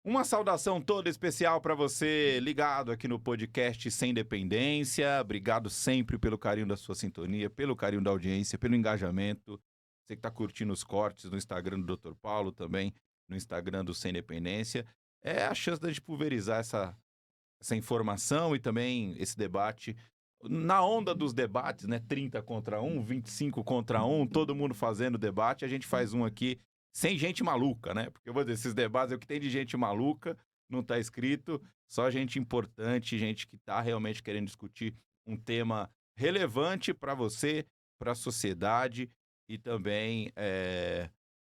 Uma saudação toda especial para você ligado aqui no podcast Sem Dependência. Obrigado sempre pelo carinho da sua sintonia, pelo carinho da audiência, pelo engajamento. Você que está curtindo os cortes no Instagram do Dr. Paulo também, no Instagram do Sem Dependência. É a chance da gente pulverizar essa informação e também esse debate. Na onda dos debates, né? 30 contra 1, 25 contra 1, todo mundo fazendo debate. A gente faz um aqui sem gente maluca, né? Porque eu vou dizer, esses debates, é o que tem de gente maluca, não tá escrito, só gente importante, gente que tá realmente querendo discutir um tema relevante para você, para a sociedade e também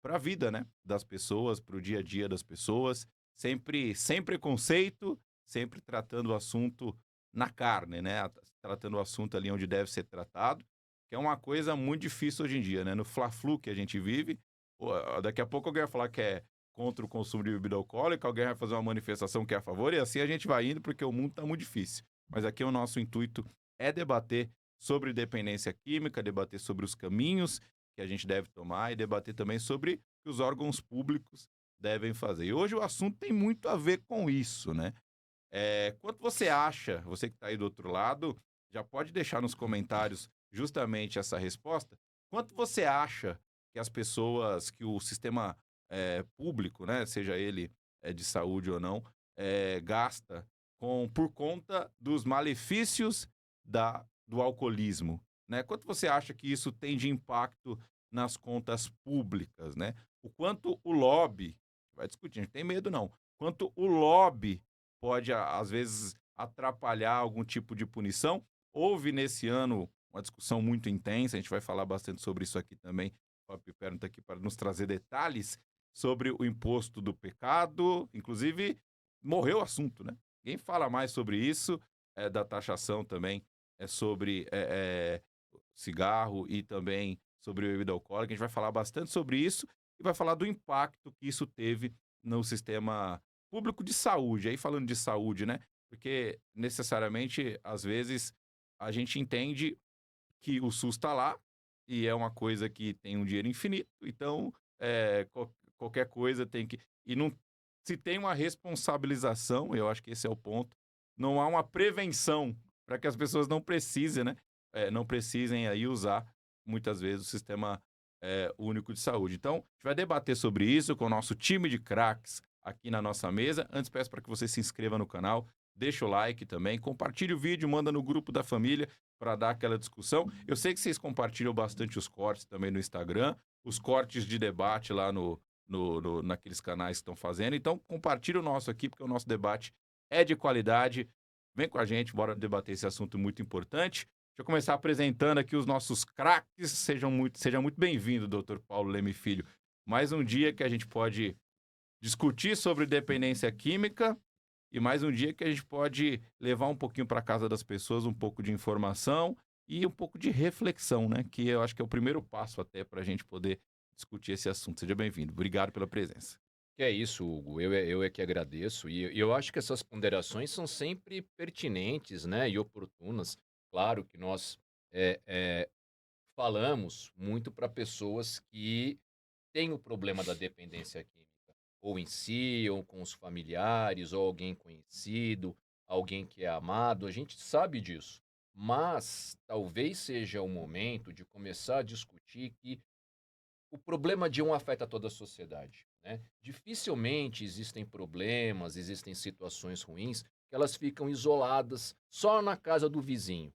para a vida, né? Das pessoas, para o dia a dia das pessoas. Sempre sem preconceito, sempre tratando o assunto na carne, né? Tratando o assunto ali onde deve ser tratado, que é uma coisa muito difícil hoje em dia, né? No fla-flu que a gente vive, pô, daqui a pouco alguém vai falar que é contra o consumo de bebida alcoólica, alguém vai fazer uma manifestação que é a favor, e assim a gente vai indo, porque o mundo está muito difícil. Mas aqui o nosso intuito é debater sobre dependência química, debater sobre os caminhos que a gente deve tomar e debater também sobre o que os órgãos públicos devem fazer. E hoje o assunto tem muito a ver com isso, né? Quanto você acha, você que está aí do outro lado, já pode deixar nos comentários justamente essa resposta. Quanto você acha que as pessoas, que o sistema público, né, seja ele de saúde ou não, gasta por conta dos malefícios do alcoolismo, né? Quanto você acha que isso tem de impacto nas contas públicas, né? O quanto o lobby, vai discutir, não tem medo não, quanto o lobby pode, às vezes, atrapalhar algum tipo de punição. Houve nesse ano uma discussão muito intensa, a gente vai falar bastante sobre isso aqui também. O Fábio Piperno está aqui para nos trazer detalhes sobre o imposto do pecado. Inclusive, morreu o assunto, né? Quem fala mais sobre isso, da taxação também, é sobre cigarro e também sobre bebida alcoólica. A gente vai falar bastante sobre isso e vai falar do impacto que isso teve no sistema público de saúde. Aí falando de saúde, né? Porque necessariamente, às vezes, a gente entende que o SUS está lá e é uma coisa que tem um dinheiro infinito, então qualquer coisa tem que. E não se tem uma responsabilização, eu acho que esse é o ponto. Não há uma prevenção para que as pessoas não precisem, né? Não precisem aí usar muitas vezes o sistema único de saúde. Então, a gente vai debater sobre isso com o nosso time de craques aqui na nossa mesa. Antes, peço para que você se inscreva no canal, deixa o like também, compartilhe o vídeo, manda no grupo da família para dar aquela discussão. Eu sei que vocês compartilham bastante os cortes também no Instagram, os cortes de debate lá naqueles canais que estão fazendo. Então, compartilhe o nosso aqui, porque o nosso debate é de qualidade. Vem com a gente, bora debater esse assunto muito importante. Deixa eu começar apresentando aqui os nossos craques. Seja muito bem-vindo, doutor Paulo Leme Filho. Mais um dia que a gente pode discutir sobre dependência química e mais um dia que a gente pode levar um pouquinho para casa das pessoas, um pouco de informação e um pouco de reflexão, né? Que eu acho que é o primeiro passo até para a gente poder discutir esse assunto. Seja bem-vindo. Obrigado pela presença. Que é isso, Hugo. Eu é que agradeço. E eu acho que essas ponderações são sempre pertinentes, né, e oportunas. Claro que nós eh eh, falamos muito para pessoas que têm o problema da dependência química, ou em si, ou com os familiares, ou alguém conhecido, alguém que é amado. A gente sabe disso. Mas talvez seja o momento de começar a discutir que o problema de um afeta toda a sociedade, né. Dificilmente existem problemas, existem situações ruins, que elas ficam isoladas só na casa do vizinho.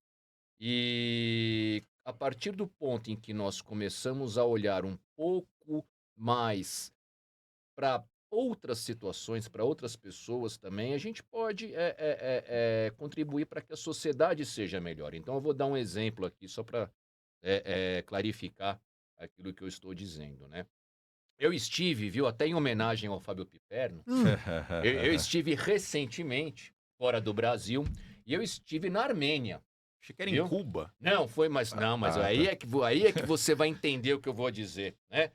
E a partir do ponto em que nós começamos a olhar um pouco mais para outras situações, para outras pessoas também, a gente pode, contribuir para que a sociedade seja melhor. Então eu vou dar um exemplo aqui só para clarificar aquilo que eu estou dizendo, né. Eu estive, viu, até em homenagem ao Fábio Piperno, eu estive recentemente fora do Brasil, e eu estive na Armênia, Achei que era em viu. Cuba. Não, foi mas não, mas aí Tá. é que aí é que você vai entender o que eu vou dizer, né.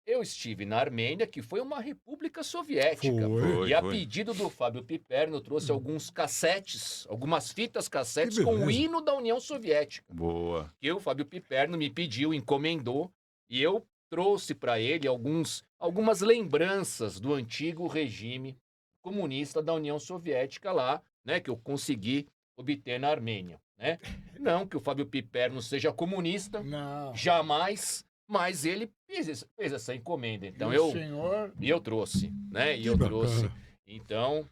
Eu estive na Armênia, que foi uma república soviética, Foi. e Foi, a foi. pedido do Fábio Piperno, eu trouxe alguns cassetes, algumas fitas Que cassetes com o beleza. hino da União Soviética, Boa. que o Fábio Piperno me pediu, encomendou, e eu trouxe para ele algumas lembranças do antigo regime, comunista da União Soviética lá, né, que eu consegui obter na Armênia, né? Não que o Fábio Piperno seja comunista, Não. jamais, mas ele fez essa encomenda. Então E o senhor... eu trouxe, né? E Que eu trouxe. bacana. Então,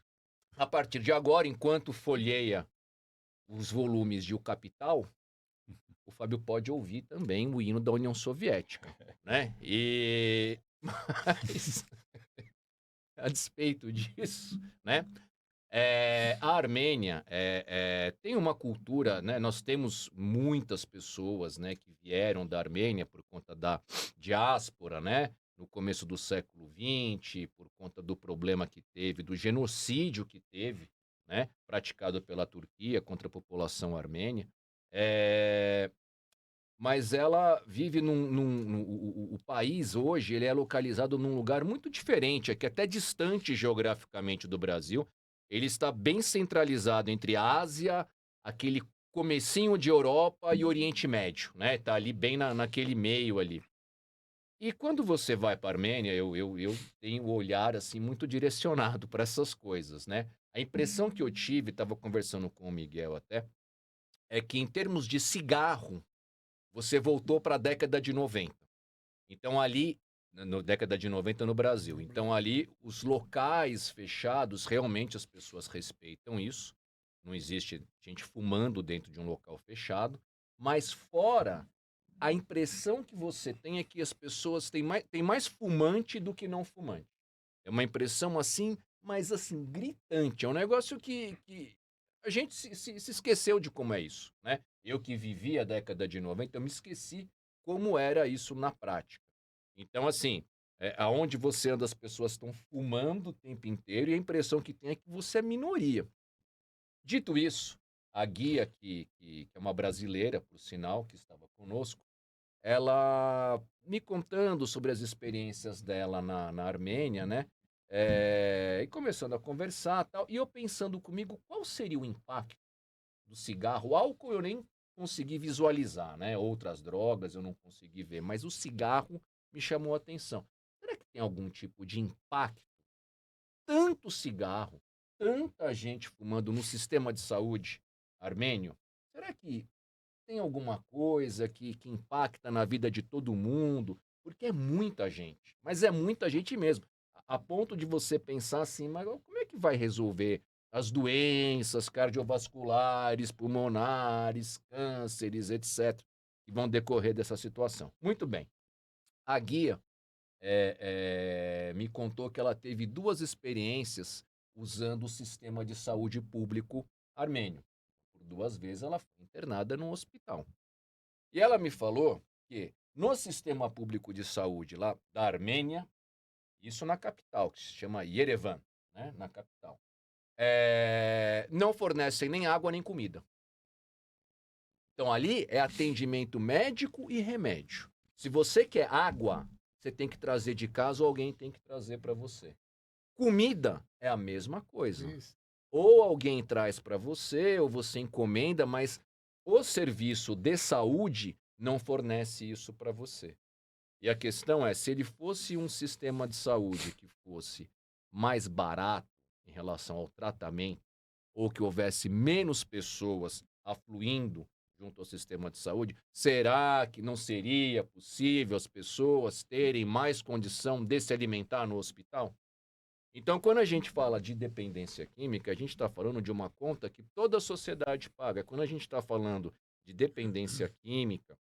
a partir de agora, enquanto folheia os volumes de O Capital, o Fábio pode ouvir também o hino da União Soviética, né? Mas, a despeito disso, né? A Armênia tem uma cultura, né? Nós temos muitas pessoas, né, que vieram da Armênia por conta da diáspora, né? No começo do século XX, por conta do problema que teve, do genocídio que teve, né? Praticado pela Turquia contra a população armênia. É, mas ela vive o país hoje, ele é localizado num lugar muito diferente, é que até distante geograficamente do Brasil. Ele está bem centralizado entre a Ásia, aquele comecinho de Europa e Oriente Médio, né? Tá ali bem naquele meio ali. E quando você vai para a Armênia, eu tenho o olhar assim muito direcionado para essas coisas, né? A impressão que eu tive, estava conversando com o Miguel até, é que em termos de cigarro, você voltou para a década de 90. Então ali, na década de 90 no Brasil. Então ali, os locais fechados, realmente as pessoas respeitam isso. Não existe gente fumando dentro de um local fechado. Mas fora, a impressão que você tem é que as pessoas têm mais fumante do que não fumante. É uma impressão assim, mas assim, gritante. É um negócio que a gente se esqueceu de como é isso, né? Eu que vivi a década de 90, eu me esqueci como era isso na prática. Então, assim, aonde você anda, as pessoas estão fumando o tempo inteiro e a impressão que tem é que você é minoria. Dito isso, a guia, que é uma brasileira, por sinal, que estava conosco, ela me contando sobre as experiências dela na Armênia, né? E começando a conversar tal, e eu pensando comigo qual seria o impacto do cigarro. O álcool eu nem consegui visualizar, né? Outras drogas eu não consegui ver, mas o cigarro me chamou a atenção. Será que tem algum tipo de impacto? Tanto cigarro, tanta gente fumando no sistema de saúde armênio, será que tem alguma coisa que impacta na vida de todo mundo? Porque é muita gente, mas é muita gente mesmo. A ponto de você pensar assim, mas como é que vai resolver as doenças cardiovasculares, pulmonares, cânceres, etc., que vão decorrer dessa situação? Muito bem. A guia me contou que ela teve 2 experiências usando o sistema de saúde público armênio. Por 2 vezes ela foi internada num hospital. E ela me falou que no sistema público de saúde lá da Armênia, isso na capital, que se chama Yerevan, né, na capital, não fornecem nem água nem comida. Então ali é atendimento médico e remédio. Se você quer água, você tem que trazer de casa ou alguém tem que trazer para você. Comida é a mesma coisa. Isso. Ou alguém traz para você, ou você encomenda, mas o serviço de saúde não fornece isso para você. E a questão é, se ele fosse um sistema de saúde que fosse mais barato em relação ao tratamento, ou que houvesse menos pessoas afluindo junto ao sistema de saúde, será que não seria possível as pessoas terem mais condição de se alimentar no hospital? Então, quando a gente fala de dependência química, a gente está falando de uma conta que toda a sociedade paga. Quando a gente está falando de dependência química,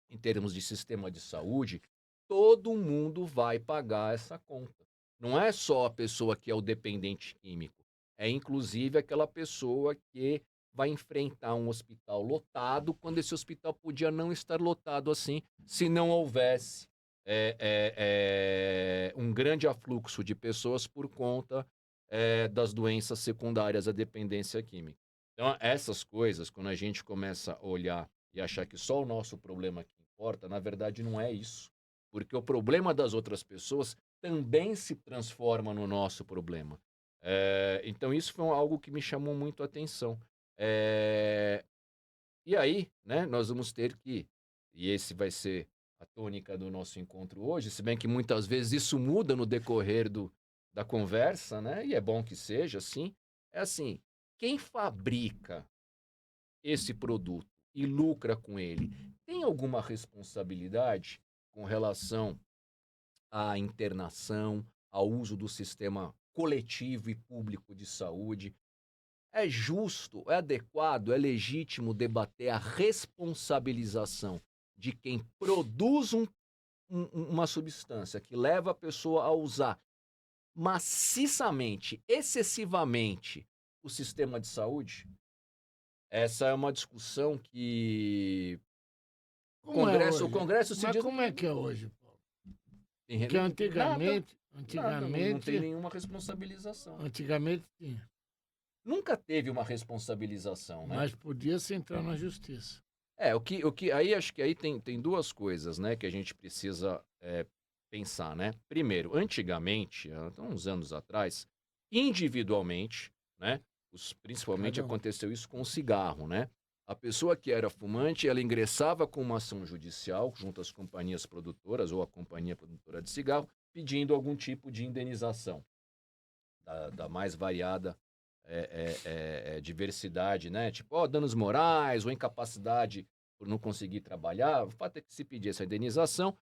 em termos de sistema de saúde, todo mundo vai pagar essa conta. Não é só a pessoa que é o dependente químico, é inclusive aquela pessoa que vai enfrentar um hospital lotado, quando esse hospital podia não estar lotado assim, se não houvesse um grande afluxo de pessoas por conta das doenças secundárias à dependência química. Então, essas coisas, quando a gente começa a olhar e achar que só o nosso problema que importa, na verdade não é isso. Porque o problema das outras pessoas também se transforma no nosso problema. Então isso foi algo que me chamou muito a atenção. E aí, né, nós vamos ter que, e esse vai ser a tônica do nosso encontro hoje, se bem que muitas vezes isso muda no decorrer da conversa, né? E é bom que seja assim. É assim, quem fabrica esse produto e lucra com ele, tem alguma responsabilidade com relação à internação, ao uso do sistema coletivo e público de saúde? É justo, é adequado, é legítimo debater a responsabilização de quem produz uma substância que leva a pessoa a usar maciçamente, excessivamente, o sistema de saúde? Essa é uma discussão que o Como é Congresso, o hoje? Congresso se Mas diz. como é que é hoje, Paulo? Porque Nada, antigamente, nada, não tem antigamente, nenhuma responsabilização. antigamente tinha. Nunca teve uma responsabilização, né? Mas podia se entrar na justiça. Aí acho que aí tem duas coisas, né, que a gente precisa pensar, né? Primeiro, antigamente, há uns anos atrás, individualmente, né, principalmente Cada um. aconteceu isso com o cigarro, né? A pessoa que era fumante, ela ingressava com uma ação judicial junto às companhias produtoras ou à companhia produtora de cigarro, pedindo algum tipo de indenização da mais variada diversidade, né? Tipo, danos morais ou incapacidade por não conseguir trabalhar. O fato é que se pedia essa indenização.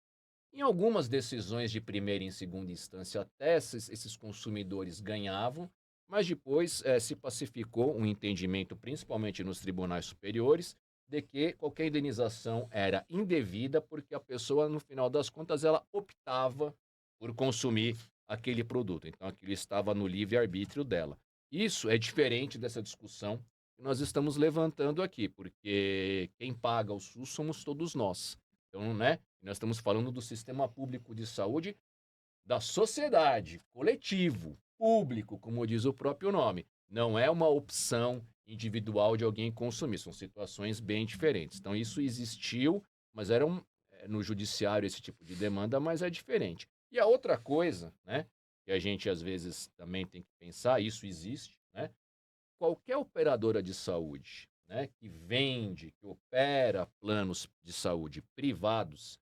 Em algumas decisões de primeira e segunda instância, até esses consumidores ganhavam, mas depois se pacificou um entendimento, principalmente nos tribunais superiores, de que qualquer indenização era indevida, porque a pessoa, no final das contas, ela optava por consumir aquele produto. Então, aquilo estava no livre-arbítrio dela. Isso é diferente dessa discussão que nós estamos levantando aqui, porque quem paga o SUS somos todos nós. Então, né, nós estamos falando do sistema público de saúde da sociedade, coletivo, público, como diz o próprio nome. Não é uma opção individual de alguém consumir, são situações bem diferentes. Então, isso existiu, mas era no judiciário esse tipo de demanda, mas é diferente. E a outra coisa, né, que a gente às vezes também tem que pensar, isso existe, né? Qualquer operadora de saúde, né, que vende, que opera planos de saúde privados,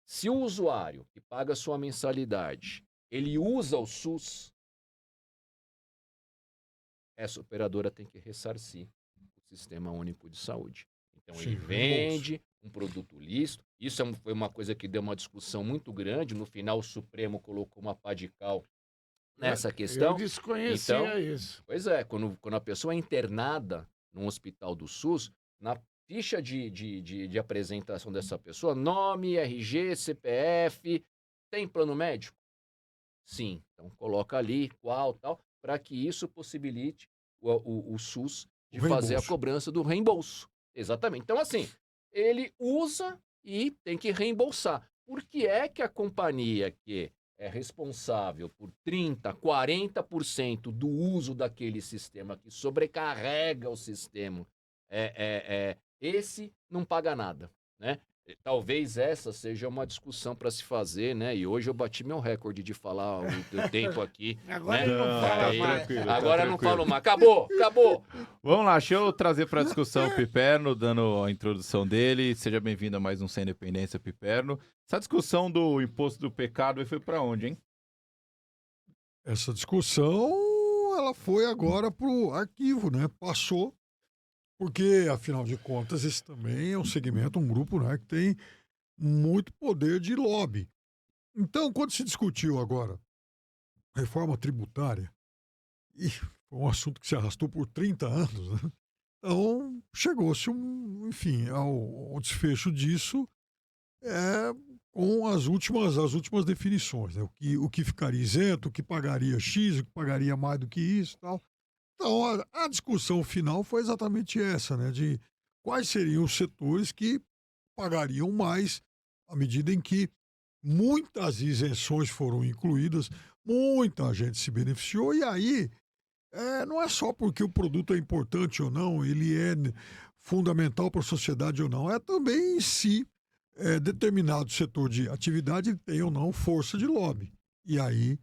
se o usuário que paga sua mensalidade, ele usa o SUS, essa operadora tem que ressarcir o Sistema Único de Saúde. Então ele Sim, vende um produto lícito. Isso foi uma coisa que deu uma discussão muito grande. No final, o Supremo colocou uma pá de cal nessa Eu questão. desconhecia Então, isso. pois é, quando a pessoa é internada num hospital do SUS, na ficha de apresentação dessa pessoa, nome, RG, CPF, tem plano médico? Sim. Então coloca ali qual, tal, para que isso possibilite o SUS de O fazer a reembolso. cobrança do reembolso. Exatamente. Então, assim, ele usa e tem que reembolsar. Por que é que a companhia que é responsável por 30%, 40% do uso daquele sistema, que sobrecarrega o sistema, esse não paga nada, né? Talvez essa seja uma discussão para se fazer, né? E hoje eu bati meu recorde de falar o tempo aqui, Agora né? ele não fala Aí, mais. tranquilo, tá agora não tranquilo. falo mais. Acabou, acabou. Vamos lá, deixa eu trazer para a discussão o Piperno, dando a introdução dele. Seja bem-vindo a mais um Sem Independência, Piperno. Essa discussão do imposto do pecado foi para onde, hein? Essa discussão, ela foi agora pro arquivo, né? Passou, porque, afinal de contas, esse também é um segmento, um grupo, né, que tem muito poder de lobby. Então, quando se discutiu agora reforma tributária, e foi um assunto que se arrastou por 30 anos, né? Então, chegou-se, enfim, ao desfecho disso, é, com as últimas definições, né? O que ficaria isento, o que pagaria X, o que pagaria mais do que isso e tal. Então, a discussão final foi exatamente essa, né? De quais seriam os setores que pagariam mais à medida em que muitas isenções foram incluídas, muita gente se beneficiou, e aí não é só porque o produto é importante ou não, ele é fundamental para a sociedade ou não, é também se determinado setor de atividade tem ou não força de lobby. E aí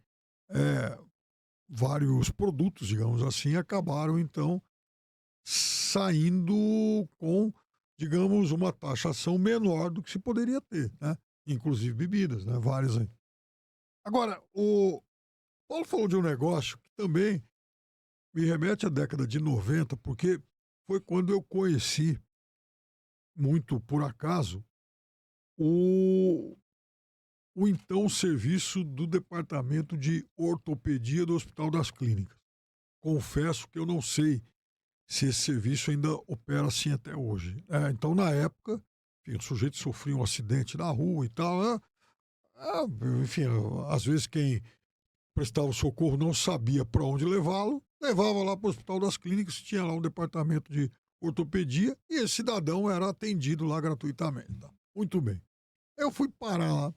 vários produtos, digamos assim, acabaram então saindo com, digamos, uma taxação menor do que se poderia ter, né? Inclusive bebidas, né? Várias aí. Agora, Paulo falou de um negócio que também me remete à década de 90, porque foi quando eu conheci, muito por acaso, o, o então serviço do Departamento de Ortopedia do Hospital das Clínicas. Confesso que eu não sei se esse serviço ainda opera assim até hoje. Então, na época, enfim, o sujeito sofria um acidente na rua e tal, né? Enfim, às vezes quem prestava o socorro não sabia para onde levá-lo, levava lá para o Hospital das Clínicas, tinha lá um departamento de ortopedia e esse cidadão era atendido lá gratuitamente. Tá? Muito bem. Eu fui parar lá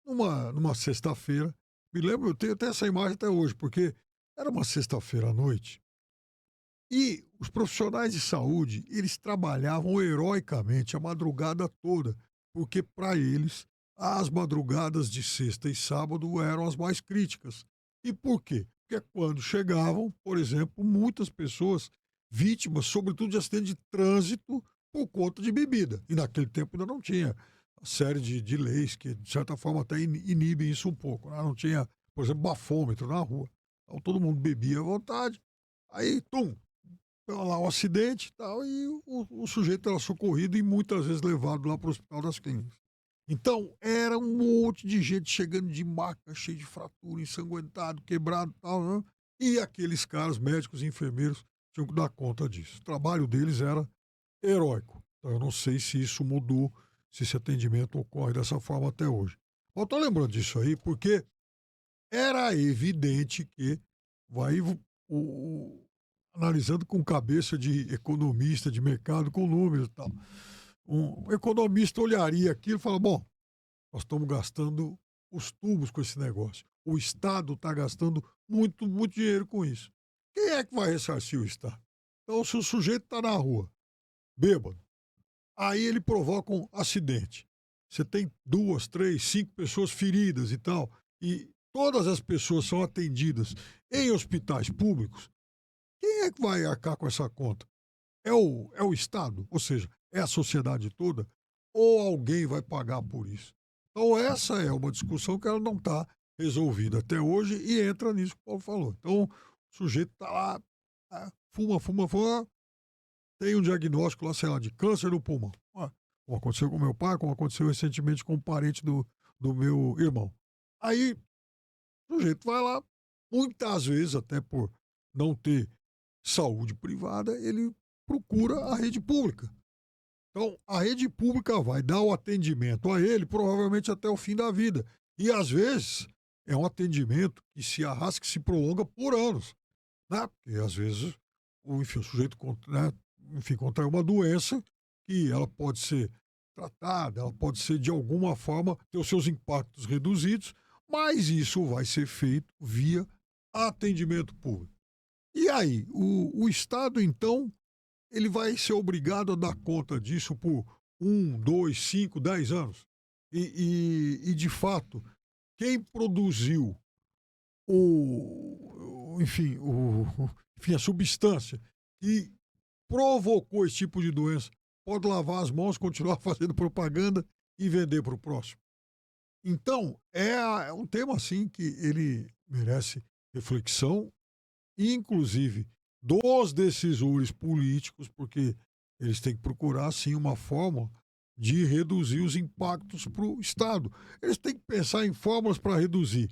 numa sexta-feira, me lembro, eu tenho até essa imagem até hoje, porque era uma sexta-feira à noite e os profissionais de saúde, eles trabalhavam heroicamente a madrugada toda, porque para eles as madrugadas de sexta e sábado eram as mais críticas. E por quê? Porque quando chegavam, por exemplo, muitas pessoas vítimas, sobretudo de acidente de trânsito, por conta de bebida. E naquele tempo ainda não tinha a série de leis que, de certa forma, até inibem isso um pouco. Né? Não tinha, por exemplo, bafômetro na rua. Então todo mundo bebia à vontade. Aí, lá um acidente e tal, e o sujeito era socorrido e muitas vezes levado lá para o Hospital das Clínicas. Então, era um monte de gente chegando de maca, cheio de fratura, ensanguentado, quebrado e tal, né? E aqueles caras, médicos e enfermeiros, tinham que dar conta disso. O trabalho deles era heróico. Então, eu não sei se isso mudou, se esse atendimento ocorre dessa forma até hoje. Eu estou lembrando disso aí porque era evidente que vai analisando com cabeça de economista, de mercado, com números e tal. Um economista olharia aquilo e fala, bom, nós estamos gastando os tubos com esse negócio. O Estado está gastando muito, muito dinheiro com isso. Quem é que vai ressarcir o Estado? Então, se o sujeito está na rua, bêbado, aí ele provoca um acidente. Você tem 2, 3, 5 pessoas feridas e tal, e todas as pessoas são atendidas em hospitais públicos, quem é que vai arcar com essa conta? É o Estado? Ou seja, é a sociedade toda? Ou alguém vai pagar por isso? Então, essa é uma discussão que ela não está resolvida até hoje e entra nisso que o Paulo falou. Então, o sujeito está lá, fuma, tem um diagnóstico lá, sei lá, de câncer no pulmão. Como aconteceu com meu pai, como aconteceu recentemente com um parente do meu irmão. Aí, o sujeito vai lá, muitas vezes, até por não ter saúde privada, ele procura a rede pública. Então, a rede pública vai dar o atendimento a ele, provavelmente até o fim da vida. E, às vezes, é um atendimento que se arrasta, que se prolonga por anos. Né? Porque, às vezes, o sujeito contrai uma doença que ela pode ser tratada, ela pode ser, de alguma forma, ter os seus impactos reduzidos, mas isso vai ser feito via atendimento público. E aí, o Estado, então, ele vai ser obrigado a dar conta disso por 1, 2, 5, 10 anos. E de fato, quem produziu a substância que provocou esse tipo de doença pode lavar as mãos, continuar fazendo propaganda e vender para o próximo. Então, é um tema assim que ele merece reflexão, inclusive dos decisores políticos, porque eles têm que procurar, sim, uma forma de reduzir os impactos para o Estado. Eles têm que pensar em fórmulas para reduzir,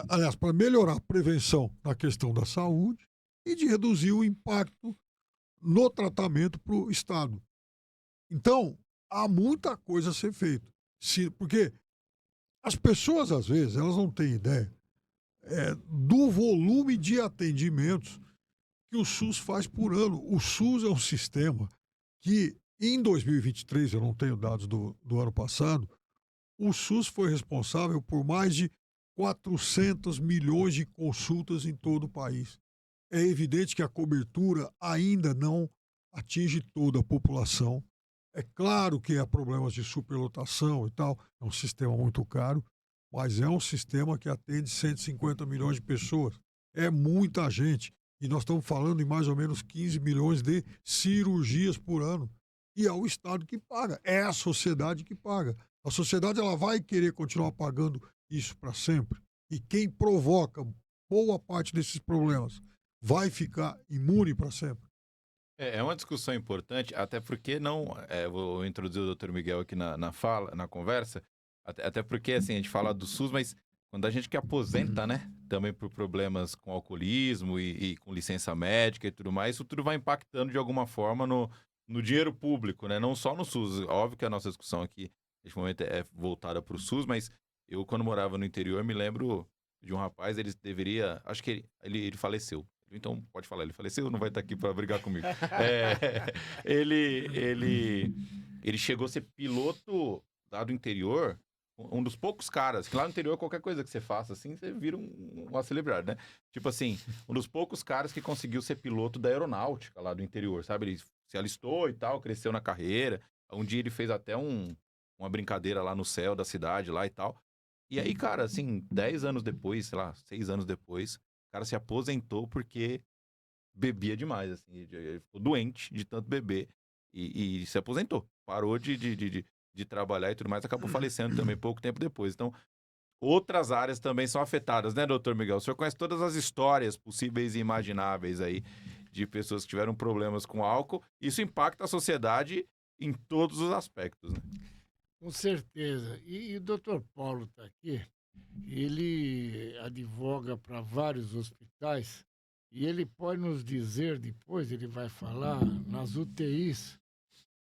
aliás, para melhorar a prevenção na questão da saúde e de reduzir o impacto no tratamento para o Estado. Então, há muita coisa a ser feita. Porque as pessoas, às vezes, elas não têm ideia do volume de atendimentos que o SUS faz por ano. O SUS é um sistema que, em 2023, eu não tenho dados do ano passado, o SUS foi responsável por mais de 400 milhões de consultas em todo o país. É evidente que a cobertura ainda não atinge toda a população. É claro que há problemas de superlotação e tal, é um sistema muito caro, mas é um sistema que atende 150 milhões de pessoas. É muita gente. E nós estamos falando em mais ou menos 15 milhões de cirurgias por ano. E é o Estado que paga, é a sociedade que paga. A sociedade ela vai querer continuar pagando isso para sempre. E quem provoca boa parte desses problemas vai ficar imune para sempre? É uma discussão importante, até porque não. Vou introduzir o Dr. Miguel aqui na fala, na conversa. Até porque, assim, a gente fala do SUS, mas quando a gente que aposenta, né? Também por problemas com alcoolismo e com licença médica e tudo mais, isso tudo vai impactando de alguma forma no dinheiro público, né? Não só no SUS. Óbvio que a nossa discussão aqui, neste momento, é voltada para o SUS, mas eu, quando morava no interior, me lembro de um rapaz, ele deveria. Acho que ele faleceu. Então, pode falar, ele faleceu, não vai estar aqui para brigar comigo. Ele chegou a ser piloto lá do interior, um dos poucos caras, que lá no interior, qualquer coisa que você faça, assim, você vira uma celebridade, né? Tipo assim, um dos poucos caras que conseguiu ser piloto da aeronáutica lá do interior, sabe? Ele se alistou e tal, cresceu na carreira. Um dia ele fez até uma brincadeira lá no céu da cidade lá e tal. E aí, cara, assim, 10 anos depois, sei lá, 6 anos depois, o cara se aposentou porque bebia demais, assim. Ele ficou doente de tanto beber e se aposentou. Parou de trabalhar e tudo mais, acabou falecendo também pouco tempo depois. Então, outras áreas também são afetadas, né, doutor Miguel? O senhor conhece todas as histórias possíveis e imagináveis aí de pessoas que tiveram problemas com álcool. Isso impacta a sociedade em todos os aspectos, né? Com certeza. E o doutor Paulo está aqui, ele advoga para vários hospitais e ele pode nos dizer depois, ele vai falar, nas UTIs,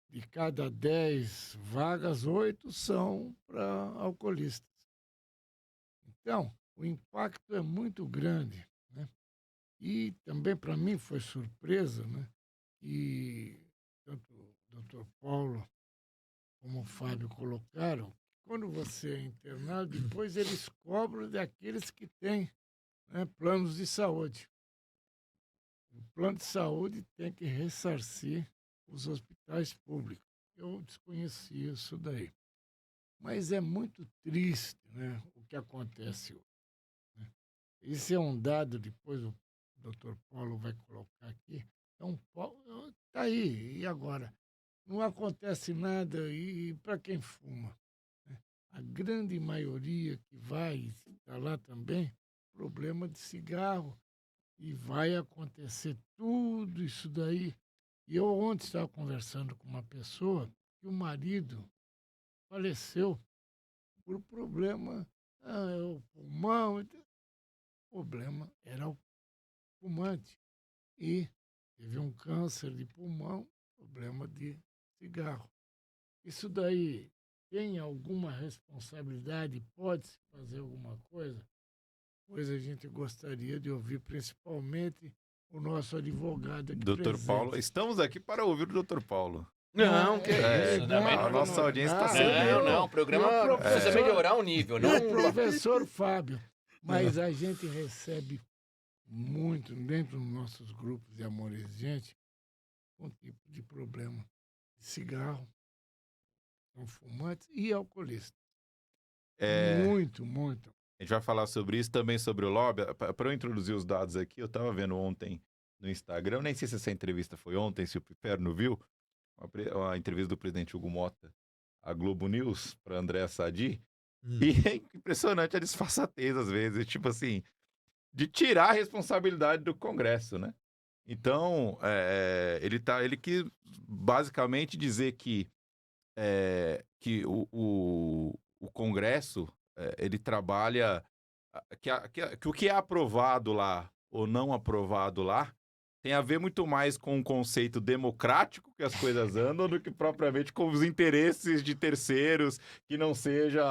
de cada 10 vagas, 8 são para alcoolistas. Então, o impacto é muito grande, né? E também para mim foi surpresa, né? Que tanto o doutor Paulo como o Fábio colocaram, quando você é internado, depois eles cobram daqueles que têm, né, planos de saúde. O plano de saúde tem que ressarcir os hospitais públicos. Eu desconheci isso daí. Mas é muito triste, né, o que acontece hoje, né? Esse é um dado, depois o doutor Paulo vai colocar aqui. Então, está aí, e agora? Não acontece nada e para quem fuma, né? A grande maioria que vai estar lá também, problema de cigarro, e vai acontecer tudo isso daí. E eu ontem estava conversando com uma pessoa que o marido faleceu por problema, é o pulmão, o problema era o fumante. E teve um câncer de pulmão, problema de cigarro. Isso daí tem alguma responsabilidade? Pode-se fazer alguma coisa? Pois a gente gostaria de ouvir principalmente o nosso advogado aqui Doutor presente. Paulo, estamos aqui para ouvir o doutor Paulo. Não, que É, isso. não, Também a nossa audiência está sendo sendo... Não, o programa E o professor- precisa melhorar o nível. E Não... o professor Fábio. Mas a gente recebe muito dentro dos nossos grupos de amores de gente um tipo de problema de cigarro, são fumantes e alcoolistas. É, Muito, muito. a gente vai falar sobre isso, também sobre o lobby. Para eu introduzir os dados aqui, eu estava vendo ontem no Instagram, eu nem sei se essa entrevista foi ontem, se o Piperno viu, uma entrevista do presidente Hugo Mota à Globo News para André Sadi. E é impressionante a disfarçatez, às vezes, tipo assim, de tirar a responsabilidade do Congresso, né? Então, ele quis basicamente dizer que o Congresso, ele trabalha, que o que é aprovado lá ou não aprovado lá tem a ver muito mais com o conceito democrático que as coisas andam do que propriamente com os interesses de terceiros que não seja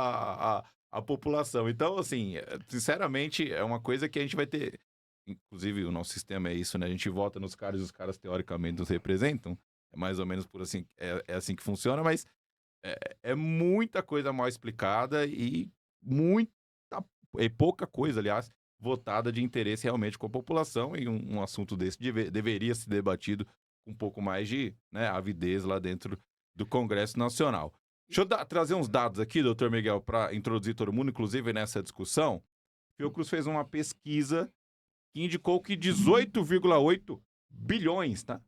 a população. Então, assim, sinceramente, é uma coisa que a gente vai ter. Inclusive, o nosso sistema é isso, né? A gente vota nos caras e os caras, teoricamente, nos representam. É mais ou menos por assim, é assim que funciona, mas é muita coisa mal explicada e pouca coisa, aliás, votada de interesse realmente com a população, e um assunto desse deveria ser debatido com um pouco mais de, né, avidez lá dentro do Congresso Nacional. Deixa eu trazer uns dados aqui, doutor Miguel, para introduzir todo mundo, inclusive nessa discussão. Fiocruz fez uma pesquisa que indicou que 18,8 bilhões, tá?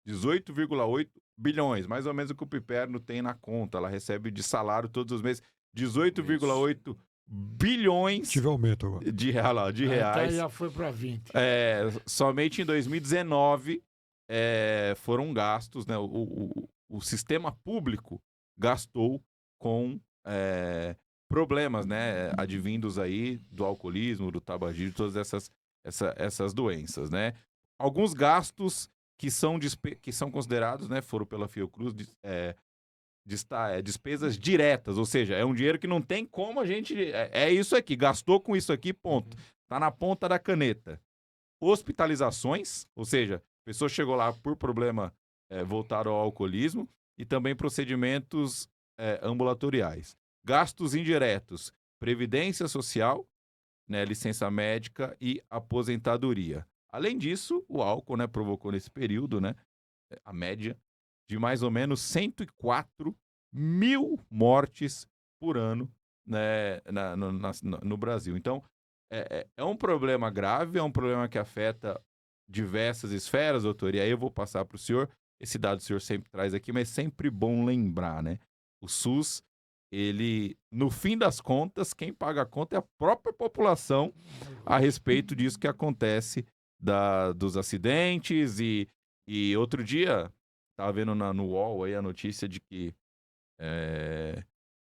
18,8 bilhões, mais ou menos o que o Piperno tem na conta. Ela recebe de salário todos os meses. 18,8 bilhões Tive aumento agora. de reais. Já foi para 20. Somente em 2019 foram gastos, né? O sistema público gastou com problemas, né? Advindos aí do alcoolismo, do tabagismo, todas essas doenças, né? Alguns gastos que são considerados, né? Foram pela Fiocruz, despesas diretas, ou seja, é um dinheiro que não tem como a gente... É isso aqui, gastou com isso aqui, ponto. Tá na ponta da caneta. Hospitalizações, ou seja, a pessoa chegou lá por problema voltado ao alcoolismo, e também procedimentos ambulatoriais. Gastos indiretos, previdência social, né, licença médica e aposentadoria. Além disso, o álcool, né, provocou nesse período, né, a média de mais ou menos 104 mil mortes por ano, né, no Brasil. Então, é um problema grave, é um problema que afeta diversas esferas, doutor, e aí eu vou passar para o senhor. Esse dado o senhor sempre traz aqui, mas é sempre bom lembrar, né? O SUS, ele, no fim das contas, quem paga a conta é a própria população a respeito disso que acontece dos acidentes. E outro dia, estava vendo no UOL aí a notícia de que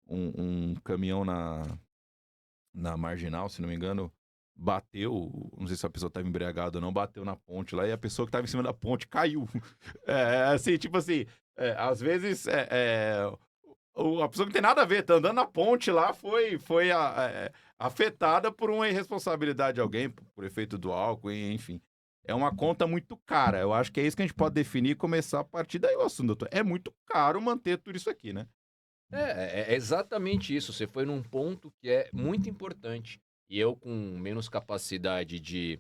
um caminhão na Marginal, se não me engano, bateu, não sei se a pessoa estava embriagada ou não, bateu na ponte lá, e a pessoa que estava em cima da ponte caiu. Assim, tipo assim, às vezes a pessoa que não tem nada a ver, tá andando na ponte lá, foi afetada por uma irresponsabilidade de alguém, por efeito do álcool, enfim. É uma conta muito cara. Eu acho que é isso que a gente pode definir e começar a partir daí o assunto, doutor. É muito caro manter tudo isso aqui, né? É exatamente isso. Você foi num ponto que é muito importante. E eu, com menos capacidade de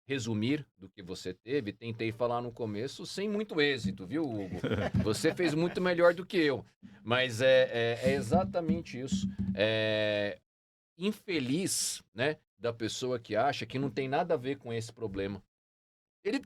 resumir do que você teve, tentei falar no começo sem muito êxito, viu, Hugo? Você fez muito melhor do que eu. Mas é exatamente isso. Infeliz, né, da pessoa que acha que não tem nada a ver com esse problema. Ele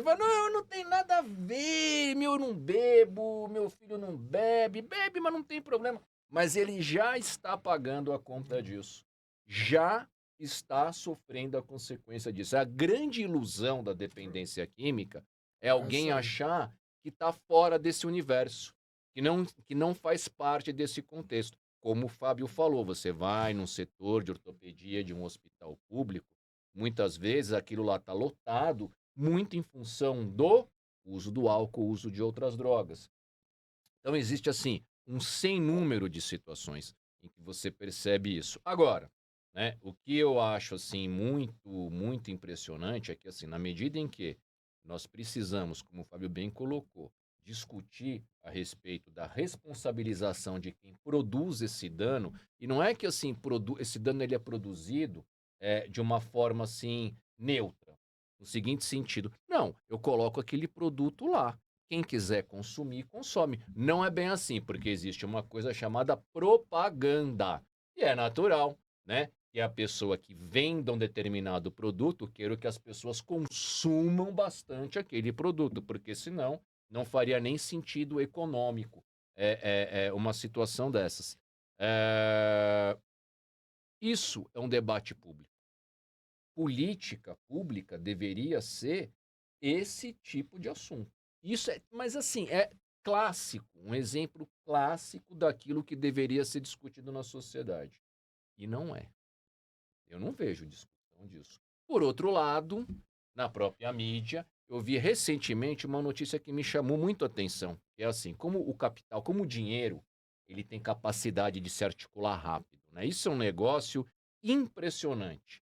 fala, não tem nada a ver, eu não bebo, meu filho não bebe, mas não tem problema. Mas ele já está pagando a conta disso. Já está sofrendo a consequência disso. A grande ilusão da dependência química é alguém achar que está fora desse universo, que não faz parte desse contexto. Como o Fábio falou, você vai num setor de ortopedia de um hospital público, muitas vezes aquilo lá está lotado, muito em função do uso do álcool, uso de outras drogas. Então existe, assim, um sem número de situações em que você percebe isso. Agora, né, o que eu acho, assim, muito, muito impressionante é que, assim, na medida em que nós precisamos, como o Fábio bem colocou, discutir a respeito da responsabilização de quem produz esse dano, e não é que, assim, esse dano ele é produzido de uma forma, assim, neutra. No seguinte sentido, não, eu coloco aquele produto lá. Quem quiser consumir, consome. Não é bem assim, porque existe uma coisa chamada propaganda. E é natural, né? Que a pessoa que venda um determinado produto queira que as pessoas consumam bastante aquele produto, porque senão não faria nem sentido econômico uma situação dessas. Isso é um debate público. Política pública deveria ser esse tipo de assunto. Isso mas assim, é clássico, um exemplo clássico daquilo que deveria ser discutido na sociedade. E não é. Eu não vejo discussão disso. Por outro lado, na própria mídia, eu vi recentemente uma notícia que me chamou muito a atenção. Que é assim, como o capital, como o dinheiro, ele tem capacidade de se articular rápido, né? Isso é um negócio impressionante.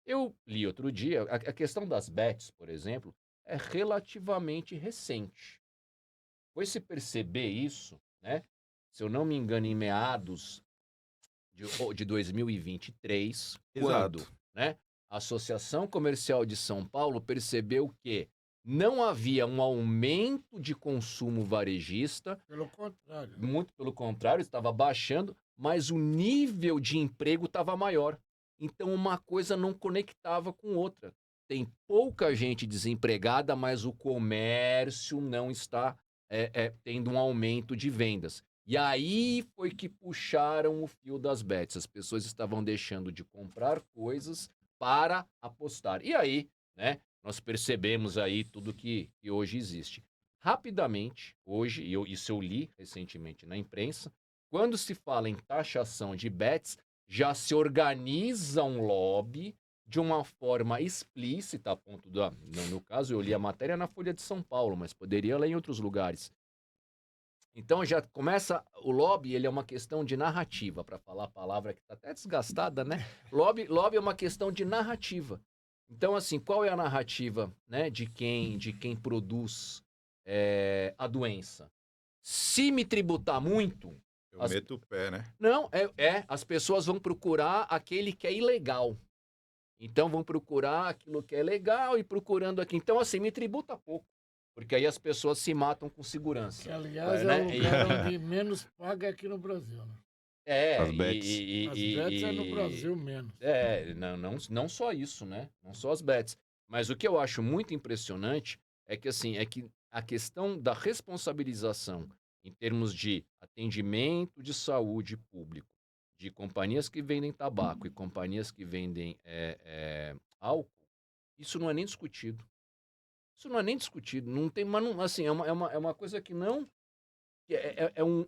Eu li outro dia, a questão das bets, por exemplo, é relativamente recente. Foi se perceber isso, né? Se eu não me engano, em meados de 2023, quando, Exato. né, a Associação Comercial de São Paulo percebeu que não havia um aumento de consumo varejista. Pelo contrário. Muito pelo contrário, estava baixando, mas o nível de emprego estava maior. Então uma coisa não conectava com outra. Tem pouca gente desempregada, mas o comércio não está tendo um aumento de vendas. E aí foi que puxaram o fio das bets. As pessoas estavam deixando de comprar coisas para apostar. E aí, né, nós percebemos aí tudo que hoje existe. Rapidamente, hoje, isso eu li recentemente na imprensa, quando se fala em taxação de bets, já se organiza um lobby de uma forma explícita, a ponto da, no caso eu li a matéria na Folha de São Paulo, mas poderia ler em outros lugares. Então já começa o lobby, ele é uma questão de narrativa, para falar a palavra que está até desgastada, né? Lobby é uma questão de narrativa. Então assim, qual é a narrativa, né, de quem produz a doença? Se me tributar muito, Eu meto o pé, né? não, as pessoas vão procurar aquele que é ilegal. Então vão procurar aquilo que é legal e procurando aqui. Então assim, me tributa pouco. Porque aí as pessoas se matam com segurança. Que, aliás, né? é o lugar onde menos paga aqui no Brasil, né? As bets. As bets é no Brasil menos. Não só isso, né? Não só as bets. Mas o que eu acho muito impressionante é que, assim, a questão da responsabilização em termos de atendimento de saúde público, de companhias que vendem tabaco e companhias que vendem álcool, isso não é nem discutido. Isso não é nem discutido. Não tem, mas não, assim, é uma coisa que não.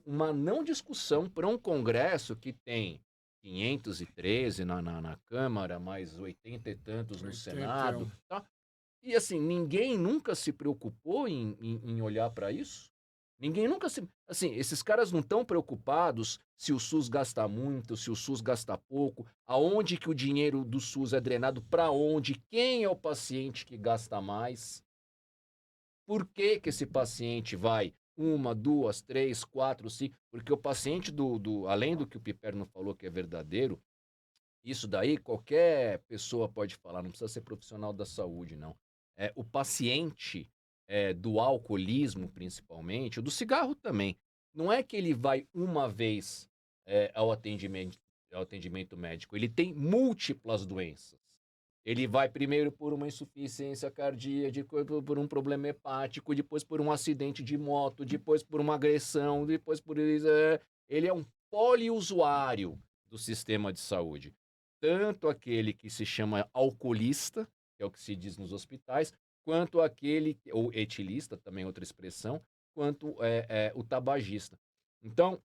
Uma não discussão para um Congresso que tem 513 na Câmara, mais 80 e tantos no 81. Senado. Tá? E assim, ninguém nunca se preocupou em olhar para isso. Ninguém nunca se. Assim, esses caras não estão preocupados se o SUS gasta muito, se o SUS gasta pouco, aonde que o dinheiro do SUS é drenado, para onde, quem é o paciente que gasta mais. Por que esse paciente vai 1, 2, 3, 4, 5? Porque o paciente além do que o Piperno falou que é verdadeiro, isso daí qualquer pessoa pode falar, não precisa ser profissional da saúde, não. O paciente do alcoolismo, principalmente, o do cigarro também, não é que ele vai uma vez ao atendimento médico, ele tem múltiplas doenças. Ele vai primeiro por uma insuficiência cardíaca, depois por um problema hepático, depois por um acidente de moto, depois por uma agressão, depois por... Ele é um poliusuário do sistema de saúde. Tanto aquele que se chama alcoolista, que é o que se diz nos hospitais, quanto aquele, ou etilista, também outra expressão, quanto o tabagista. Então,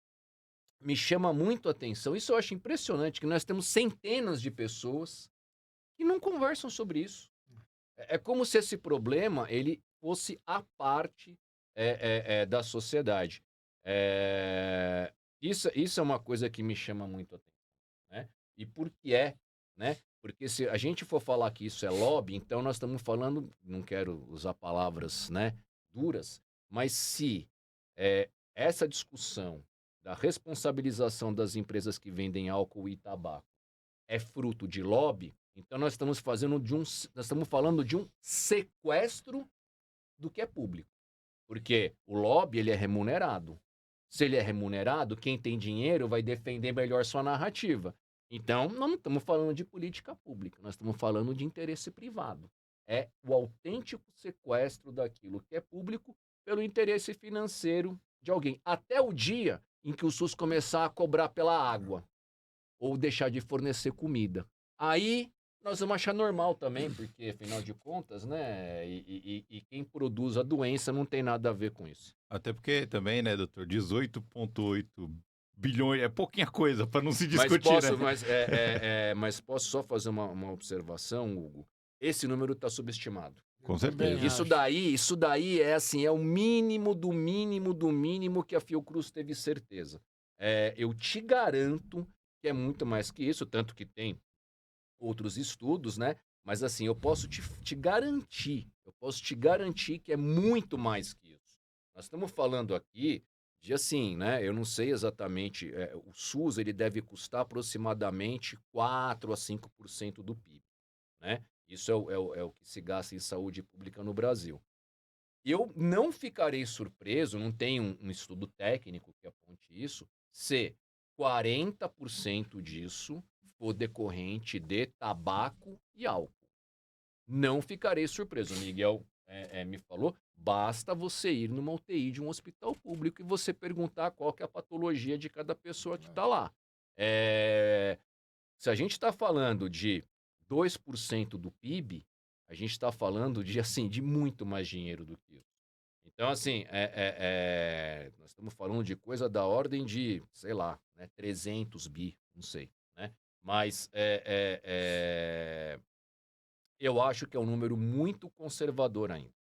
me chama muito a atenção, isso eu acho impressionante, que nós temos centenas de pessoas que não conversam sobre isso. É como se esse problema ele fosse a parte da sociedade. Isso é uma coisa que me chama muito a atenção. Né? E por que né? Porque se a gente for falar que isso é lobby, então nós estamos falando, não quero usar palavras, né, duras, mas se essa discussão da responsabilização das empresas que vendem álcool e tabaco é fruto de lobby, então nós estamos falando de um sequestro do que é público. Porque o lobby ele é remunerado. Se ele é remunerado, quem tem dinheiro vai defender melhor sua narrativa. Então, nós não estamos falando de política pública, nós estamos falando de interesse privado. É o autêntico sequestro daquilo que é público pelo interesse financeiro de alguém. Até o dia em que o SUS começar a cobrar pela água ou deixar de fornecer comida. Aí nós vamos achar normal também, porque afinal de contas, né, e quem produz a doença não tem nada a ver com isso. Até porque também, né, doutor, 18,8 bilhões é pouquinha coisa para não se discutir, mas posso só fazer uma observação, Hugo? Esse número está subestimado. Com certeza. Isso daí é assim, é o mínimo do mínimo do mínimo que a Fiocruz teve certeza. Eu te garanto que é muito mais que isso, tanto que tem outros estudos, né? Mas assim, eu posso te garantir que é muito mais que isso. Nós estamos falando aqui de assim, né? Eu não sei exatamente, o SUS ele deve custar aproximadamente 4 a 5% do PIB, né? Isso é o que se gasta em saúde pública no Brasil. Eu não ficarei surpreso, não tem um estudo técnico que aponte isso, se 40% disso for decorrente de tabaco e álcool. Não ficarei surpreso, Miguel. me falou, basta você ir numa UTI de um hospital público e você perguntar qual que é a patologia de cada pessoa que está lá. Se a gente está falando de 2% do PIB, a gente está falando de, assim, de muito mais dinheiro do que isso. Então, assim, nós estamos falando de coisa da ordem de, sei lá, né, 300 bi, não sei, né? Mas eu acho que é um número muito conservador ainda.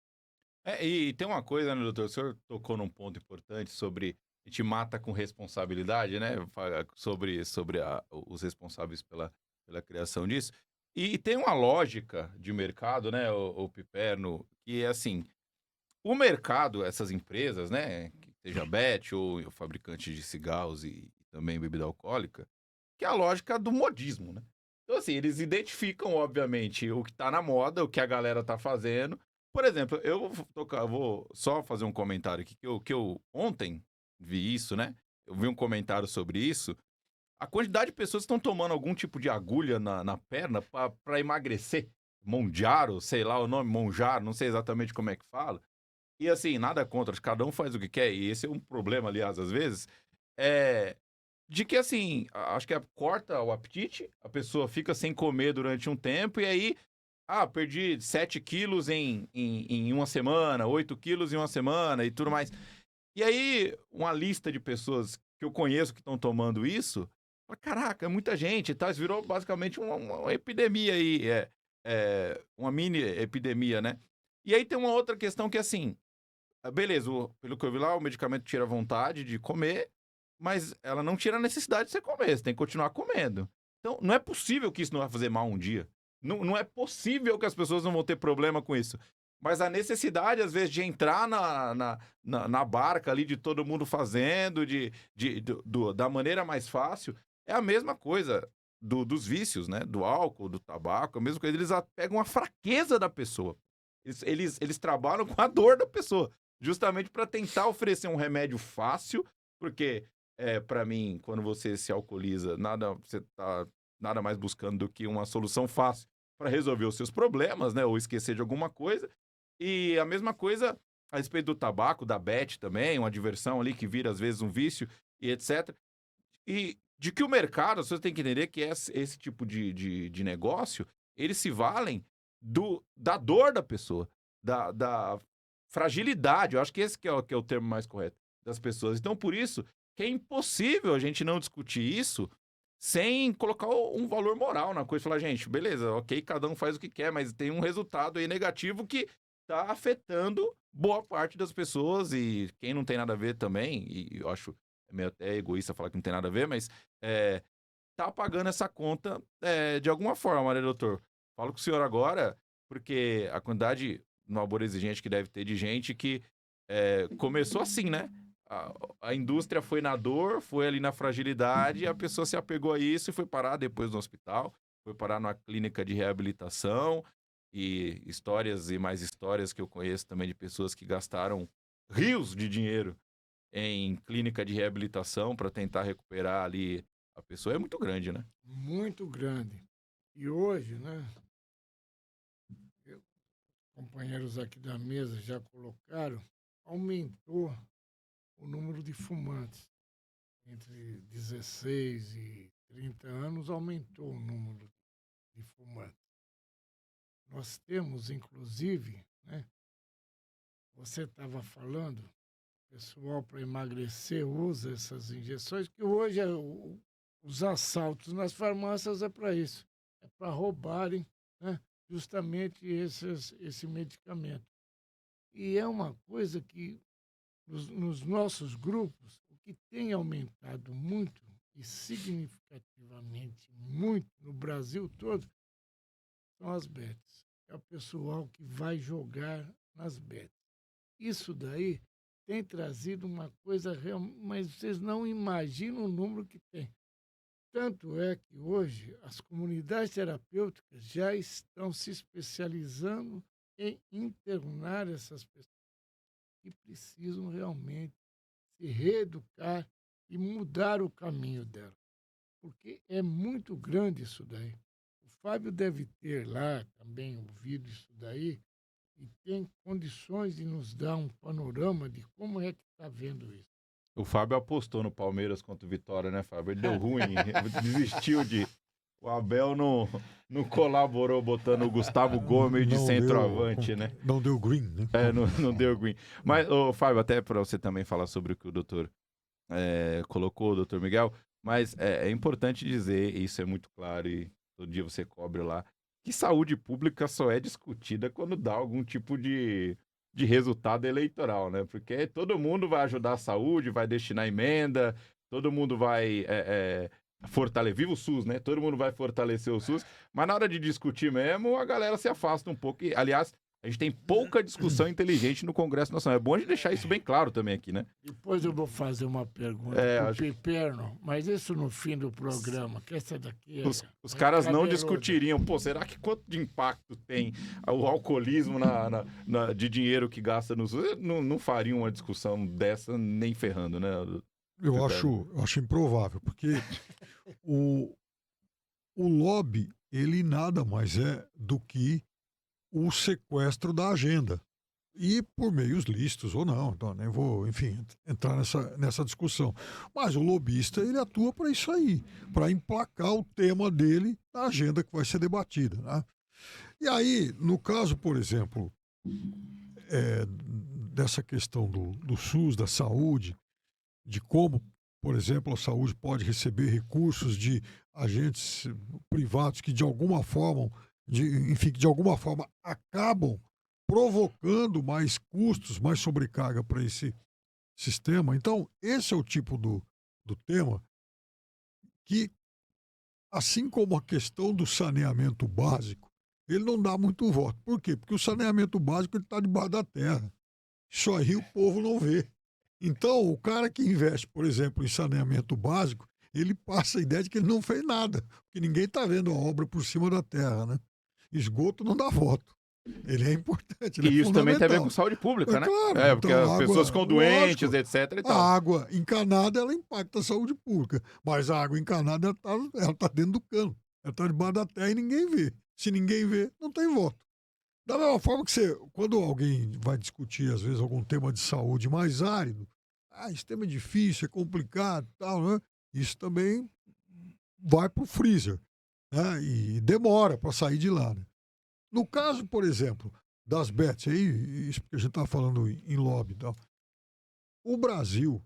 E tem uma coisa, né, doutor? O senhor tocou num ponto importante sobre a gente mata com responsabilidade, né? Sobre os responsáveis pela criação disso. E tem uma lógica de mercado, né, o Piperno, que é assim, o mercado, essas empresas, né, que seja a Bet ou o fabricante de cigarros e também bebida alcoólica, que é a lógica do modismo, né? Então, assim, eles identificam, obviamente, o que tá na moda, o que a galera tá fazendo. Por exemplo, vou só fazer um comentário aqui, que eu ontem vi isso, né? Eu vi um comentário sobre isso. A quantidade de pessoas que estão tomando algum tipo de agulha na perna para emagrecer. Monjaro, sei lá o nome, Monjaro, não sei exatamente como é que fala. E assim, nada contra, acho que cada um faz o que quer, e esse é um problema, aliás, às vezes, é de que assim, acho que corta o apetite, a pessoa fica sem comer durante um tempo, e aí, perdi 7 quilos em uma semana, 8 quilos em uma semana e tudo mais. E aí, uma lista de pessoas que eu conheço que estão tomando isso, fala, caraca, é muita gente e tal, isso virou basicamente uma epidemia aí, uma mini epidemia, né? E aí tem uma outra questão que assim, beleza, pelo que eu vi lá, o medicamento tira a vontade de comer, mas ela não tira a necessidade de você comer, você tem que continuar comendo. Então, não é possível que isso não vai fazer mal um dia. Não é possível que as pessoas não vão ter problema com isso. Mas a necessidade, às vezes, de entrar na barca ali, de todo mundo fazendo, da maneira mais fácil, é a mesma coisa dos vícios, né? Do álcool, do tabaco, a mesma coisa. Eles pegam a fraqueza da pessoa. Eles trabalham com a dor da pessoa justamente para tentar oferecer um remédio fácil, porque para mim, quando você se alcooliza, você tá nada mais buscando do que uma solução fácil para resolver os seus problemas, né, ou esquecer de alguma coisa. E a mesma coisa a respeito do tabaco, da bet também, uma diversão ali que vira às vezes um vício e etc. E de que o mercado, você tem que entender que esse tipo de negócio, eles se valem da dor da pessoa, da fragilidade. Eu acho que esse que é o termo mais correto das pessoas. Então, por isso, que é impossível a gente não discutir isso sem colocar um valor moral na coisa. Falar, gente, beleza, ok, cada um faz o que quer, mas tem um resultado aí negativo que tá afetando boa parte das pessoas e quem não tem nada a ver também, e eu acho meio até egoísta falar que não tem nada a ver, mas tá pagando essa conta de alguma forma, né, doutor? Falo com o senhor agora, porque a quantidade no amor exigente que deve ter de gente que começou assim, né? A indústria foi na dor, foi ali na fragilidade, e a pessoa se apegou a isso e foi parar depois no hospital, foi parar numa clínica de reabilitação, e histórias e mais histórias que eu conheço também de pessoas que gastaram rios de dinheiro em clínica de reabilitação para tentar recuperar ali a pessoa é muito grande, né? Muito grande. E hoje, né, companheiros aqui da mesa já colocaram, aumentou o número de fumantes. Entre 16 e 30 anos, aumentou o número de fumantes. Nós temos, inclusive, né, você estava falando, o pessoal para emagrecer usa essas injeções, que hoje os assaltos nas farmácias é para isso, é para roubarem, né, justamente esse medicamento. E é uma coisa que nos nossos grupos, o que tem aumentado muito e significativamente muito no Brasil todo são as bets. É o pessoal que vai jogar nas bets. Isso daí tem trazido uma coisa real, mas vocês não imaginam o número que tem. Tanto é que hoje as comunidades terapêuticas já estão se especializando em internar essas pessoas que precisam realmente se reeducar e mudar o caminho dela. Porque é muito grande isso daí. O Fábio deve ter lá também ouvido isso daí, e tem condições de nos dar um panorama de como é que está vendo isso. O Fábio apostou no Palmeiras contra o Vitória, né, Fábio? Ele deu ruim, desistiu de. O Abel não colaborou botando o Gustavo Gomes de Não centroavante, deu, né? não deu green, né? Não deu green. Mas, ô, Fábio, até para você também falar sobre o que o doutor colocou, o doutor Miguel, mas é importante dizer, e isso é muito claro, e todo dia você cobre lá, que saúde pública só é discutida quando dá algum tipo de resultado eleitoral, né? Porque todo mundo vai ajudar a saúde, vai destinar emenda, todo mundo vai fortalecer, viva o SUS, né? Todo mundo vai fortalecer o SUS, mas na hora de discutir mesmo, a galera se afasta um pouco. E, aliás, a gente tem pouca discussão inteligente no Congresso Nacional. É bom a gente deixar isso bem claro também aqui, né? Depois eu vou fazer uma pergunta para o Piperno, mas isso no fim do programa, que essa daqui é... Os caras não cabeluda. discutiriam, pô, será que quanto de impacto tem o alcoolismo de dinheiro que gasta no SUS? Não fariam uma discussão dessa nem ferrando, né? Eu acho improvável, porque o lobby, ele nada mais é do que o sequestro da agenda. E por meios lícitos ou não, então nem vou, enfim, entrar nessa discussão. Mas o lobista, ele atua para isso aí, para emplacar o tema dele na agenda que vai ser debatida, né? E aí, no caso, por exemplo, dessa questão do SUS, da saúde, de como, por exemplo, a saúde pode receber recursos de agentes privados que de alguma forma, de alguma forma acabam provocando mais custos, mais sobrecarga para esse sistema. Então, esse é o tipo do tema que, assim como a questão do saneamento básico, ele não dá muito voto. Por quê? Porque o saneamento básico está debaixo da terra. Isso aí o povo não vê. Então, o cara que investe, por exemplo, em saneamento básico, ele passa a ideia de que ele não fez nada, porque ninguém está vendo a obra por cima da terra, né? Esgoto não dá voto. Ele é importante, ele E é isso também tem a ver com fundamental. saúde pública, né? Claro, Porque então, as pessoas ficam doentes, lógico, etc e tal. a água encanada, ela impacta a saúde pública, mas a água encanada, ela tá dentro do cano, ela está debaixo da terra e ninguém vê. Se ninguém vê, não tem voto. Da mesma forma que quando alguém vai discutir, às vezes, algum tema de saúde mais árido, esse tema é difícil, é complicado, tal, né? Isso também vai para o freezer, né? E demora para sair de lá, né? No caso, por exemplo, das bets, aí, isso porque a gente está falando em lobby e tal, o Brasil,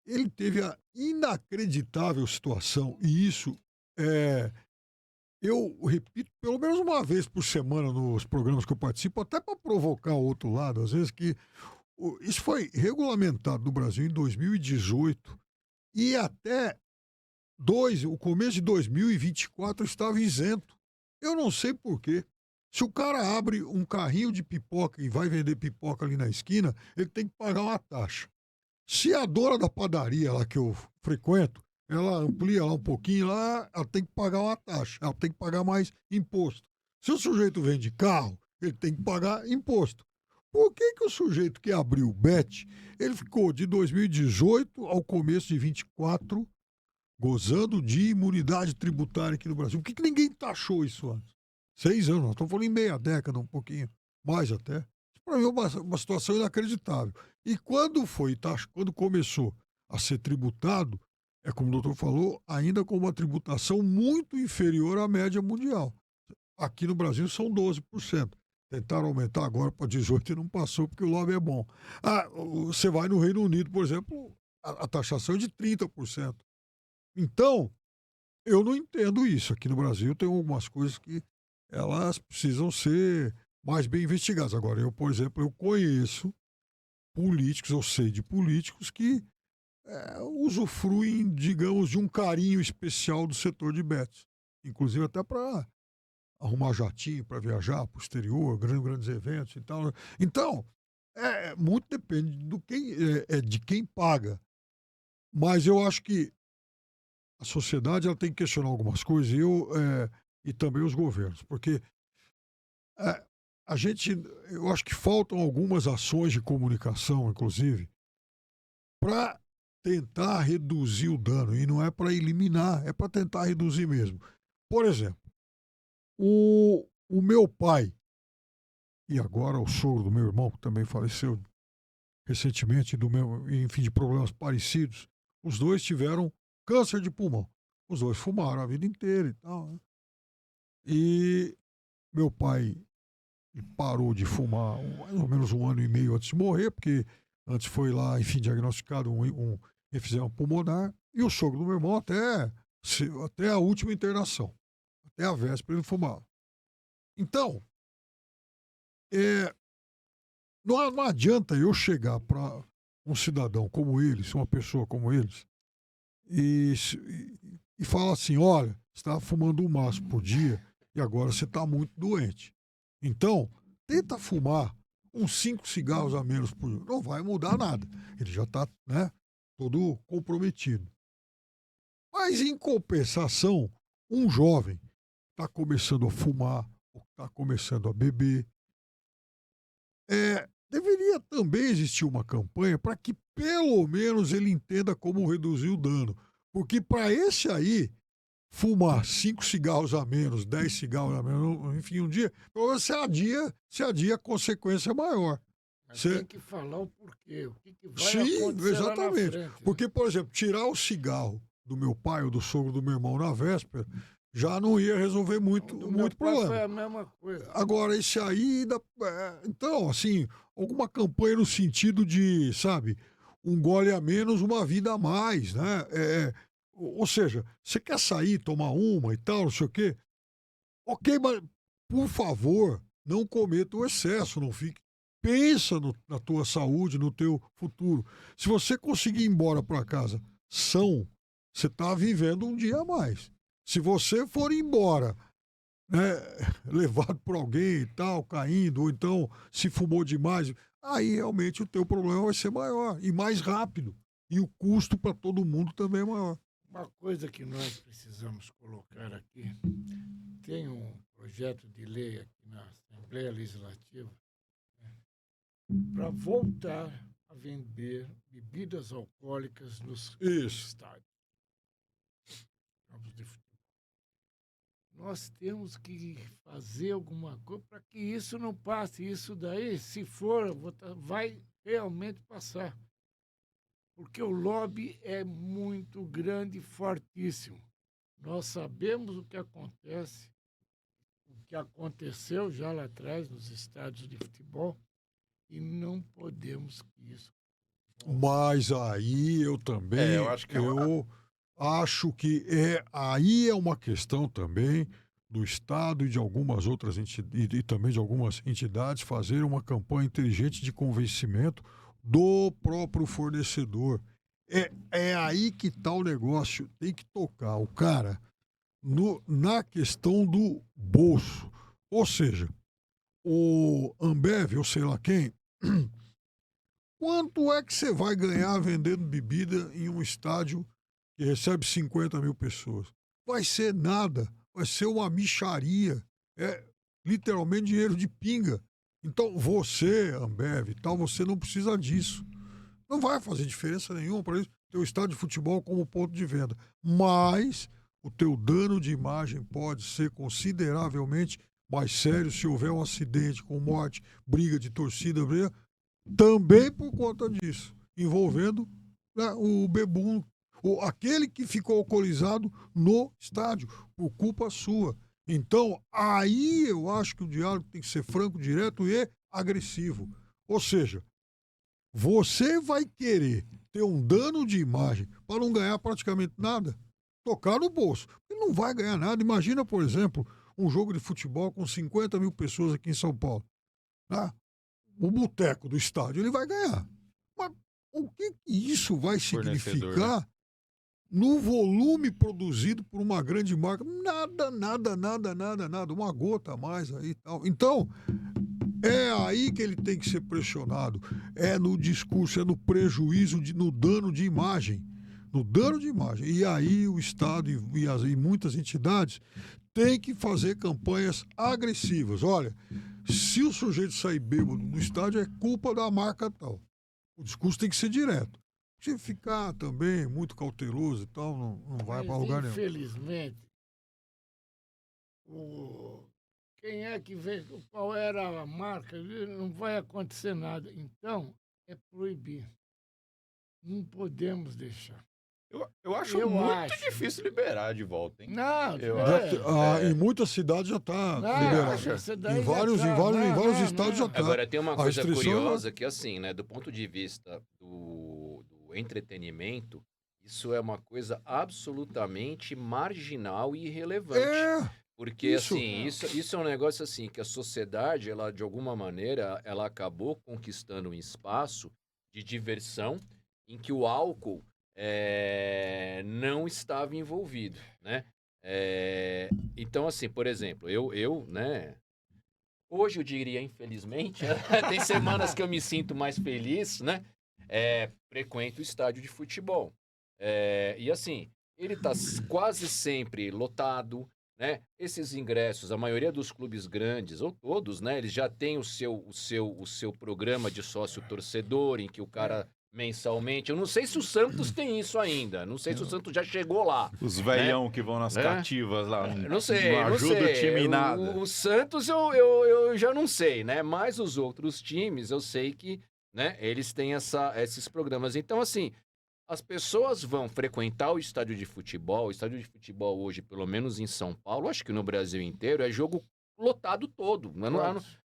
ele teve a inacreditável situação, e isso eu repito pelo menos uma vez por semana nos programas que eu participo, até para provocar o outro lado, às vezes que isso foi regulamentado no Brasil em 2018 e até o começo de 2024 estava isento. Eu não sei por quê. Se o cara abre um carrinho de pipoca e vai vender pipoca ali na esquina, ele tem que pagar uma taxa. Se a dona da padaria lá que eu frequento, ela amplia lá um pouquinho, lá, ela tem que pagar uma taxa, ela tem que pagar mais imposto. Se o sujeito vende carro, ele tem que pagar imposto. Por que o sujeito que abriu o BET, ele ficou de 2018 ao começo de 24 gozando de imunidade tributária aqui no Brasil? Por que ninguém taxou isso antes? 6 anos, nós estamos falando em meia década, um pouquinho, mais até. Para mim é uma situação inacreditável. E quando começou a ser tributado, é como o doutor falou, ainda com uma tributação muito inferior à média mundial. Aqui no Brasil são 12%. Tentaram aumentar agora para 18% e não passou, porque o lobby é bom. Você vai no Reino Unido, por exemplo, a taxação é de 30%. Então, eu não entendo isso. Aqui no Brasil tem algumas coisas que elas precisam ser mais bem investigadas. Agora, eu, por exemplo, eu conheço políticos, eu sei de políticos que usufruem, digamos, de um carinho especial do setor de bets. Inclusive até para arrumar jatinho para viajar para o exterior, grandes eventos e tal. Então, muito depende de quem paga. Mas eu acho que a sociedade ela tem que questionar algumas coisas e também os governos, porque eu acho que faltam algumas ações de comunicação, inclusive, para tentar reduzir o dano, e não é para eliminar, é para tentar reduzir mesmo. Por exemplo, o meu pai, e agora o sogro do meu irmão, que também faleceu recentemente, enfim, de problemas parecidos, os dois tiveram câncer de pulmão. Os dois fumaram a vida inteira e tal, né? E meu pai parou de fumar mais ou menos 1 ano e meio antes de morrer, porque antes foi lá, enfim, diagnosticado um efizema pulmonar, e o sogro do meu irmão até a última internação, até a véspera ele fumava. Então, não adianta eu chegar para um cidadão como eles, uma pessoa como eles, e falar assim: olha, você está fumando um maço por dia e agora você está muito doente. Então, tenta fumar uns 5 cigarros a menos por dia. Não vai mudar nada. Ele já está, né, todo comprometido. Mas, em compensação, um jovem está começando a fumar, está começando a beber, deveria também existir uma campanha para que pelo menos ele entenda como reduzir o dano. Porque para esse aí, fumar 5 cigarros a menos, 10 cigarros a menos, enfim, um dia, pelo menos se adia a consequência maior. Mas tem que falar o porquê, o que vai Sim, acontecer exatamente. lá na frente. Né? Porque, por exemplo, tirar o cigarro do meu pai ou do sogro do meu irmão na véspera já não ia resolver muito problema. Foi a mesma coisa. Agora, esse aí, então, assim, alguma campanha no sentido de, sabe, um gole a menos, uma vida a mais, né? Ou seja, você quer sair, tomar uma e tal, não sei o quê. Ok, mas, por favor, não cometa o excesso, não fique. Pensa na tua saúde, no teu futuro. Se você conseguir ir embora para casa são, você está vivendo um dia a mais. Se você for embora, né, levado por alguém e tal, caindo, ou então se fumou demais, aí realmente o teu problema vai ser maior e mais rápido. E o custo para todo mundo também é maior. Uma coisa que nós precisamos colocar aqui, tem um projeto de lei aqui na Assembleia Legislativa, né, para voltar a vender bebidas alcoólicas nos estádios. Campos de futebol. Nós temos que fazer alguma coisa para que isso não passe. Isso daí, se for, vai realmente passar. Porque o lobby é muito grande e fortíssimo. Nós sabemos o que acontece, o que aconteceu já lá atrás nos estádios de futebol, e não podemos que isso. Mas aí eu também, eu acho que aí é uma questão também do Estado e de algumas outras entidades, e também de algumas entidades fazer uma campanha inteligente de convencimento do próprio fornecedor. É aí que está o negócio, tem que tocar o cara na questão do bolso. Ou seja, o Ambev, ou sei lá quem, quanto é que você vai ganhar vendendo bebida em um estádio que recebe 50 mil pessoas? Vai ser nada, vai ser uma mixaria, é literalmente dinheiro de pinga. Então você, Ambev e tal, você não precisa disso. Não vai fazer diferença nenhuma para isso, ter o estádio de futebol como ponto de venda. Mas o teu dano de imagem pode ser consideravelmente mais sério se houver um acidente com morte, briga de torcida, também por conta disso, envolvendo, né, o bebum, aquele que ficou alcoolizado no estádio, por culpa sua. Então, aí eu acho que o diálogo tem que ser franco, direto e agressivo. Ou seja, você vai querer ter um dano de imagem para não ganhar praticamente nada, tocar no bolso. E não vai ganhar nada. Imagina, por exemplo, um jogo de futebol com 50 mil pessoas aqui em São Paulo. Tá? O boteco do estádio, ele vai ganhar. Mas o que isso vai significar, né, no volume produzido por uma grande marca? Nada, nada, nada, nada, nada. Uma gota a mais aí e tal. Então, é aí que ele tem que ser pressionado. É no discurso, é no prejuízo, no dano de imagem. No dano de imagem. E aí o Estado e muitas entidades têm que fazer campanhas agressivas. Olha, se o sujeito sair bêbado no estádio, é culpa da marca tal. O discurso tem que ser direto. Se ficar também muito cauteloso e tal, não vai para lugar nenhum. Infelizmente, quem é que vê, qual era a marca, não vai acontecer nada. Então, é proibir. Não podemos deixar. Eu acho Eu muito acho. difícil liberar de volta, hein? Não, Eu Em muitas cidades já está não, liberado. isso daí Em já vários, tá. em vários, em Não, vários não, estados já não. está. Agora, tem uma A coisa restrição é- curiosa que, assim, né, do ponto de vista do entretenimento, isso é uma coisa absolutamente marginal e irrelevante. É, Porque, isso. assim, isso é um negócio, assim, que a sociedade, ela, de alguma maneira, ela acabou conquistando um espaço de diversão em que o álcool não estava envolvido, né? Então, assim, por exemplo, né, hoje eu diria, infelizmente, tem semanas que eu me sinto mais feliz, né? Frequento o estádio de futebol. E assim, ele tá quase sempre lotado, né? Esses ingressos, a maioria dos clubes grandes, ou todos, né? Eles já têm o seu programa de sócio torcedor, em que o cara mensalmente. Eu não sei se o Santos tem isso ainda. Não sei se o Santos já chegou lá. Os né? velhão que vão nas Né? cativas lá. Não sei, não não ajuda sei. o time em nada. O Santos eu já não sei, né? Mas os outros times eu sei que, né, eles têm esses programas. Então, assim, as pessoas vão frequentar o estádio de futebol. O estádio de futebol hoje, pelo menos em São Paulo, acho que no Brasil inteiro, é jogo lotado todo.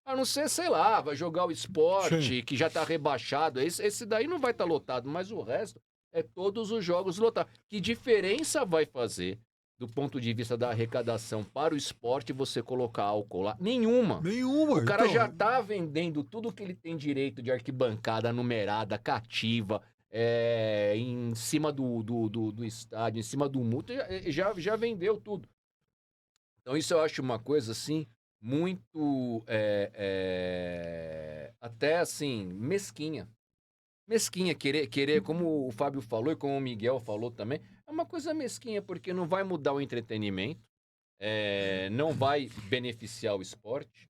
A não ser, sei lá, vai jogar o Sport, Sim. que já tá rebaixado. Esse daí não vai estar lotado, mas o resto é todos os jogos lotados. Que diferença vai fazer do ponto de vista da arrecadação para o esporte você colocar álcool lá? Nenhuma. Nenhuma. O cara então, já tá vendendo tudo que ele tem direito de arquibancada numerada, cativa, em cima do estádio, em cima do multa, já vendeu tudo. Então isso eu acho uma coisa, assim, muito, até assim, mesquinha. Mesquinha, querer, como o Fábio falou e como o Miguel falou também, é uma coisa mesquinha, porque não vai mudar o entretenimento, não vai beneficiar o esporte,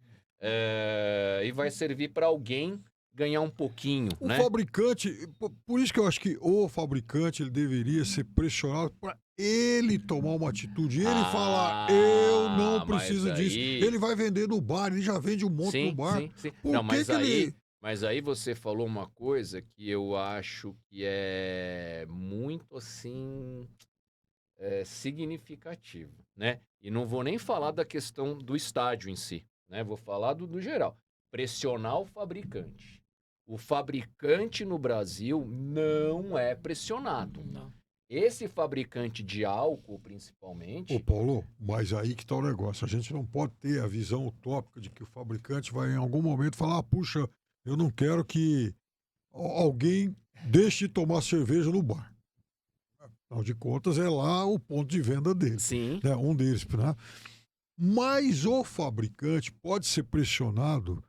e vai servir para alguém ganhar um pouquinho, o né? fabricante, por isso que eu acho que o fabricante ele deveria ser pressionado para ele tomar uma atitude, ele falar, eu não Mas preciso disso. aí- Ele vai vender no bar, ele já vende um monte no Sim, bar. sim, sim. Por Não, que mas que ele... mas aí você falou uma coisa que eu acho que é muito, assim, significativo, né? E não vou nem falar da questão do estádio em si, né? Vou falar do geral. Pressionar o fabricante. O fabricante no Brasil não é pressionado. Não. Esse fabricante de álcool, Ô, principalmente, Paulo, mas aí que tá o negócio. A gente não pode ter a visão utópica de que o fabricante vai em algum momento falar, puxa, eu não quero que alguém deixe de tomar cerveja no bar. Afinal de contas, é lá o ponto de venda dele, sim, né? Um deles, né? Mas o fabricante pode ser pressionado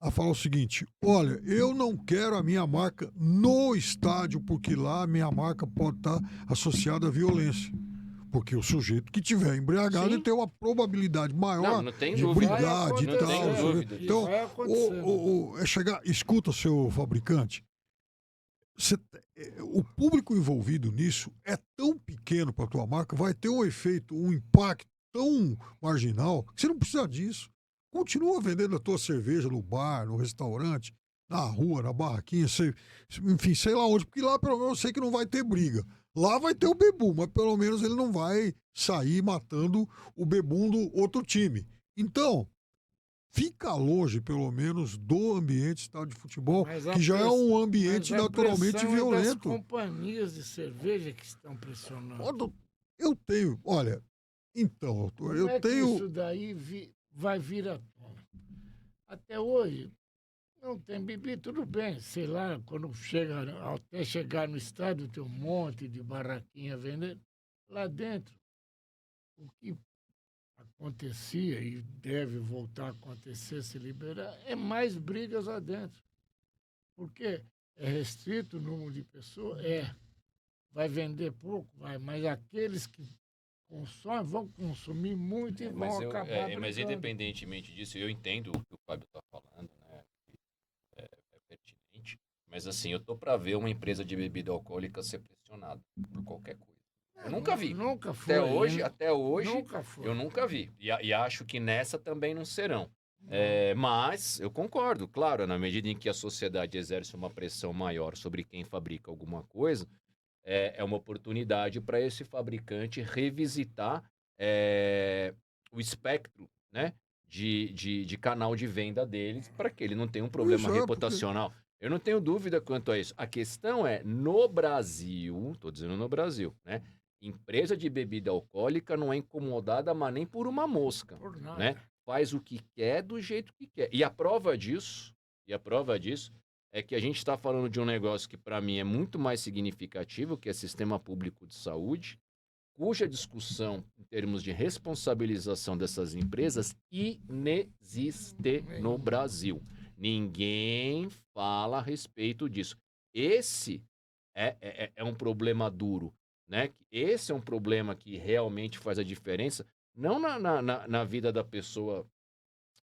a falar o seguinte: olha, eu não quero a minha marca no estádio, porque lá a minha marca pode estar associada à violência. Porque o sujeito que tiver embriagado Sim. ele tem uma probabilidade maior não tem de dúvida. brigar, de Não tal. tem não sei o quê. dúvida disso. Então, Vai acontecer, é chegar, escuta seu fabricante. O público envolvido nisso é tão pequeno para a tua marca, vai ter um efeito, um impacto tão marginal que você não precisa disso. Continua vendendo a tua cerveja no bar, no restaurante, na rua, na barraquinha, enfim, sei lá onde, porque lá pelo menos eu sei que não vai ter briga. Lá vai ter o bebum, mas pelo menos ele não vai sair matando o bebum do outro time. Então, fica longe, pelo menos, do ambiente estádio de futebol, Mas a que já é pressão- um ambiente mas a naturalmente pressão é das violento. companhias de cerveja que estão pressionando. Quando eu tenho, olha, então, Como eu é que tenho. isso daí vai vir à tona? Até hoje, não tem bebida, tudo bem, sei lá, quando chega, até chegar no estádio tem um monte de barraquinha vendendo. Lá dentro, o que acontecia e deve voltar a acontecer se liberar, é mais brigas lá dentro. Porque é restrito o número de pessoas? Vai vender pouco? Vai, mas aqueles que consomem vão consumir muito e vão acabar mas brigando. independentemente disso, eu entendo o que o Fábio está falando, né? É pertinente. Mas assim, eu tô para ver uma empresa de bebida alcoólica ser pressionada por qualquer coisa. Eu nunca vi. Nunca foi. Até hoje, Nunca foi. eu nunca vi. E acho que nessa também não serão. Mas eu concordo, claro, na medida em que a sociedade exerce uma pressão maior sobre quem fabrica alguma coisa, é uma oportunidade para esse fabricante revisitar o espectro, né, de canal de venda deles para que ele não tenha um problema Isso, reputacional. Eu não tenho dúvida quanto a isso. A questão é, no Brasil, estou dizendo no Brasil, né? Empresa de bebida alcoólica não é incomodada, mas nem por uma mosca, Por nada. né? Faz o que quer do jeito que quer. E a prova disso é que a gente está falando de um negócio que para mim é muito mais significativo, que é sistema público de saúde, cuja discussão em termos de responsabilização dessas empresas inexiste no Brasil. Ninguém fala a respeito disso. Esse é um problema duro, né? Esse é um problema que realmente faz a diferença, não na vida da pessoa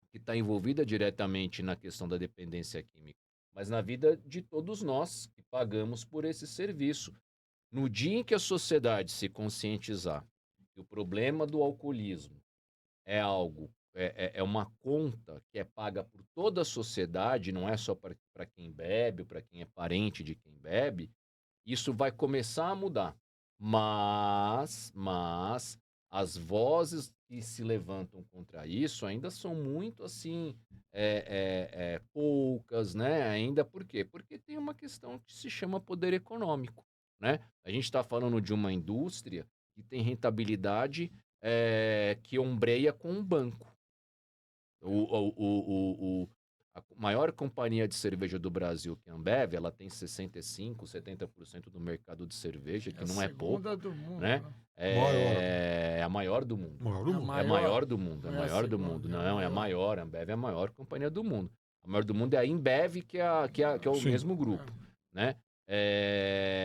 que está envolvida diretamente na questão da dependência química, mas na vida de todos nós que pagamos por esse serviço. No dia em que a sociedade se conscientizar que o problema do alcoolismo é algo, é uma conta que é paga por toda a sociedade, não é só para quem bebe, para quem é parente de quem bebe, isso vai começar a mudar. Mas as vozes que se levantam contra isso ainda são muito assim, poucas, né? Ainda por quê? Porque tem uma questão que se chama poder econômico, né? A gente está falando de uma indústria que tem rentabilidade que ombreia com um banco. A maior companhia de cerveja do Brasil, que é a Ambev, ela tem 65%, 70% do mercado de cerveja, que não é pouco, segunda do mundo, né? É a maior do mundo. Maior do mundo. É a maior do mundo, é a Não é a maior do segunda, mundo. é a Não, é a maior. maior. A Ambev é a maior companhia do mundo. A maior do mundo é a Embev, que é o Sim. mesmo grupo, né?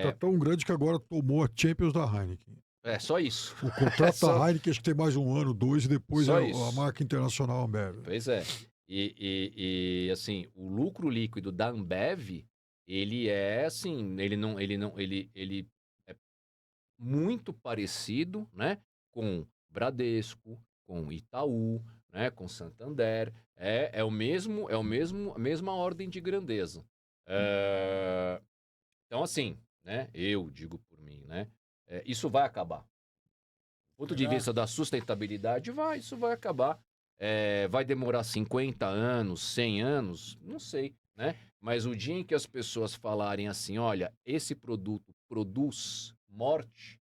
Tá tão grande que agora tomou a Champions da Heineken. É só isso. O contrato Só- da Heineken acho que tem mais um ano, 2, e depois Só é isso. a marca internacional Ambev. Pois é. E assim, o lucro líquido da Ambev, ele é assim, ele é muito parecido, né, com Bradesco, com Itaú, né, com Santander. É a mesma ordem de grandeza. Então assim, né, eu digo por mim, né, isso vai acabar. Do ponto de Será? vista da sustentabilidade, isso vai acabar. Vai demorar 50 anos, 100 anos? Não sei, né? Mas o dia em que as pessoas falarem assim, olha, esse produto produz morte,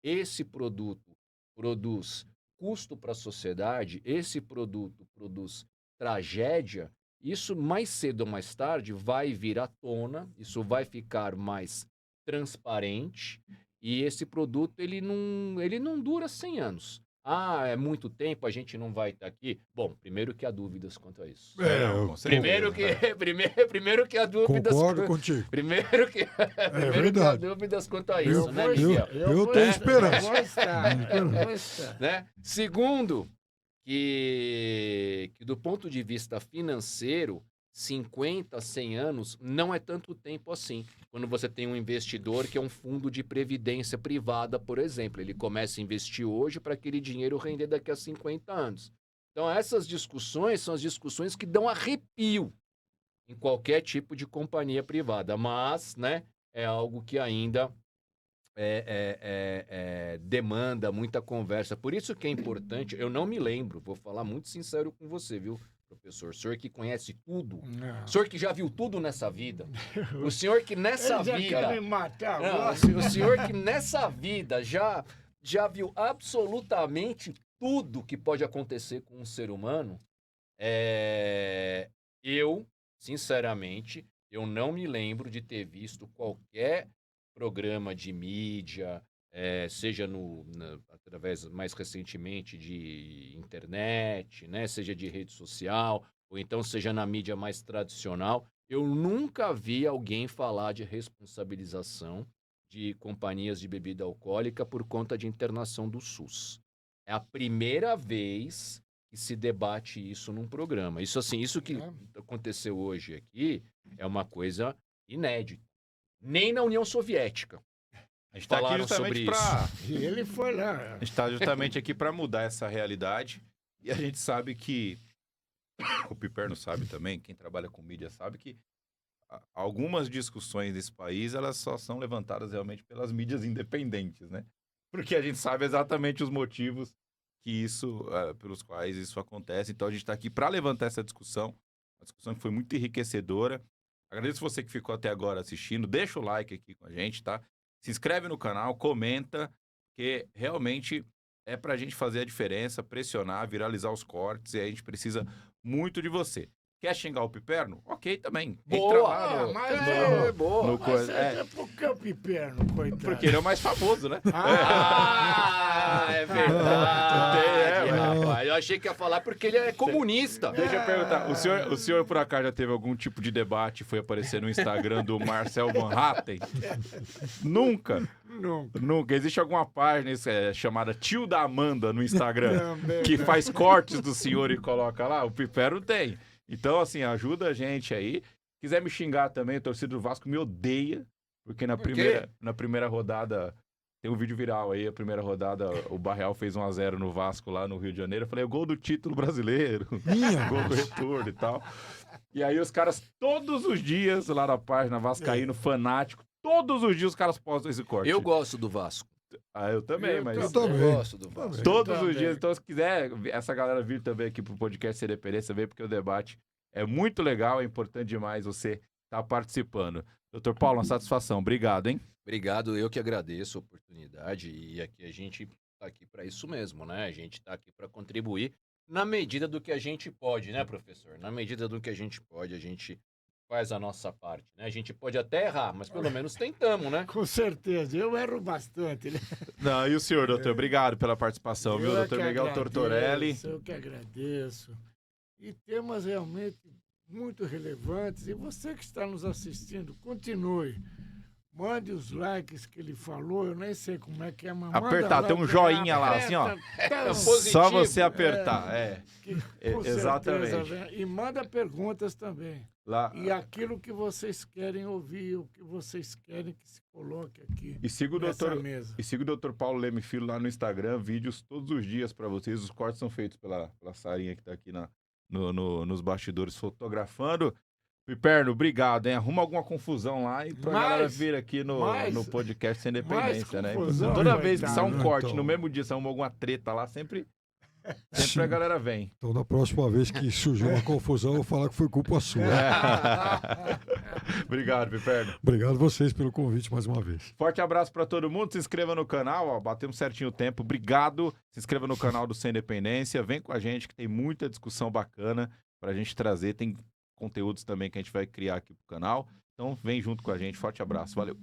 esse produto produz custo para a sociedade, esse produto produz tragédia, isso mais cedo ou mais tarde vai vir à tona, isso vai ficar mais transparente e esse produto ele não dura 100 anos. Ah, é muito tempo, a gente não vai estar aqui. Bom, primeiro que há dúvidas quanto a isso. Não, com certeza. Primeiro que há dúvidas. Concordo contigo. Primeiro que há verdade. dúvidas quanto a isso, né, vou Miguel? estar- Eu vou tenho estar- esperança. Eu vou estar. Eu vou estar. Né? Segundo, que do ponto de vista financeiro, 50, 100 anos não é tanto tempo assim. Quando você tem um investidor que é um fundo de previdência privada, por exemplo, ele começa a investir hoje para aquele dinheiro render daqui a 50 anos. Então essas discussões são as discussões que dão arrepio em qualquer tipo de companhia privada, mas, né, é algo que ainda demanda muita conversa. Por isso que é importante, eu não me lembro, vou falar muito sincero com você, viu, professor? O senhor que conhece tudo, Não. o senhor que já viu tudo nessa vida, o senhor que nessa Ele já vida... quer me matar Não, agora. o senhor que nessa vida já viu absolutamente tudo que pode acontecer com um ser humano, eu, sinceramente, eu não me lembro de ter visto qualquer programa de mídia, seja através, mais recentemente, de internet, né, seja de rede social, ou então seja na mídia mais tradicional. Eu nunca vi alguém falar de responsabilização de companhias de bebida alcoólica por conta de internação do SUS. É a primeira vez que se debate isso num programa. Isso assim, isso que aconteceu hoje aqui é uma coisa inédita. Nem na União Soviética. A gente tá aqui falaram justamente sobre pra... E ele foi lá. A gente tá justamente aqui para mudar essa realidade. E a gente sabe que... O Piperno sabe também, quem trabalha com mídia sabe que algumas discussões desse país, elas só são levantadas realmente pelas mídias independentes, né? Porque a gente sabe exatamente os motivos que isso, pelos quais isso acontece. Então a gente está aqui para levantar essa discussão, uma discussão que foi muito enriquecedora. Agradeço você que ficou até agora assistindo, deixa o like aqui com a gente, tá? Se inscreve no canal, comenta, que realmente é para a gente fazer a diferença, pressionar, viralizar os cortes, e a gente precisa muito de você. Quer xingar o Piperno? Ok, também. Boa! Entra lá no... Mas boa. no Mas coisa- por que o Piperno, coitado? Porque ele é o mais famoso, né? Ah, é verdade, É, rapaz. Eu achei que ia falar porque ele é comunista. Deixa eu perguntar, o senhor por acaso já teve algum tipo de debate e foi aparecer no Instagram do Marcel Van Hatten? Nunca? Nunca. Nunca. Existe alguma página chamada Tio da Amanda no Instagram Também, que né? faz cortes do senhor e coloca lá? O Piperno tem. Então, assim, ajuda a gente aí. Quiser me xingar também, o torcedor do Vasco me odeia, porque Por quê? na primeira rodada... Tem um vídeo viral aí, a primeira rodada, o Barreal fez 1-0 no Vasco lá no Rio de Janeiro. Eu falei, o gol do título brasileiro, Minha gol do retorno e tal. E aí os caras, todos os dias, lá na página Vascaíno Fanático, todos os dias os caras postam esse corte. Eu gosto do Vasco. Ah, eu também, mas... Eu também. Eu gosto do Vasco. Todos também. os dias. Então, se quiser essa galera vir também aqui pro podcast Sem Dependência, vem, porque o debate é muito legal, é importante demais você estar participando. Doutor Paulo, uma satisfação. Obrigado, hein? Obrigado, eu que agradeço a oportunidade e aqui a gente tá aqui para isso mesmo, né? A gente tá aqui para contribuir na medida do que a gente pode, né, professor? Na medida do que a gente pode, a gente faz a nossa parte, né? A gente pode até errar, mas pelo menos tentamos, né? Com certeza, eu erro bastante, né? Não, e o senhor, doutor? Obrigado pela participação, viu? Eu é Doutor que Miguel Tortorelli. agradeço, eu que agradeço. E temas realmente muito relevantes. E você que está nos assistindo, continue. Mande os likes que ele falou, eu nem sei como é que é, mas manda Apertar, tem um like, joinha lá, assim, ó. aperta, Positivo. Só você apertar, que, com exatamente. certeza, né? E manda perguntas também. Lá. E aquilo que vocês querem ouvir, o que vocês querem que se coloque aqui E siga o nessa doutor, mesa. e siga o Dr. Paulo Leme Filho lá no Instagram, vídeos todos os dias pra vocês. Os cortes são feitos pela Sarinha que tá aqui nos bastidores fotografando. Piperno, obrigado, hein? Arruma alguma confusão lá e pra galera vir aqui no podcast Sem Dependência, né? confusão, Toda vez que sai um coitado. corte, Então. no mesmo dia, se arruma alguma treta lá, sempre a galera vem. Então, na próxima vez que surgir uma confusão, eu vou falar que foi culpa sua. Obrigado, Piperno. Obrigado a vocês pelo convite mais uma vez. Forte abraço pra todo mundo. Se inscreva no canal, ó, batemos certinho o tempo. Obrigado. Se inscreva no canal do Sem Dependência. Vem com a gente que tem muita discussão bacana pra gente trazer. Tem conteúdos também que a gente vai criar aqui pro canal. Então vem junto com a gente. Forte abraço. Valeu.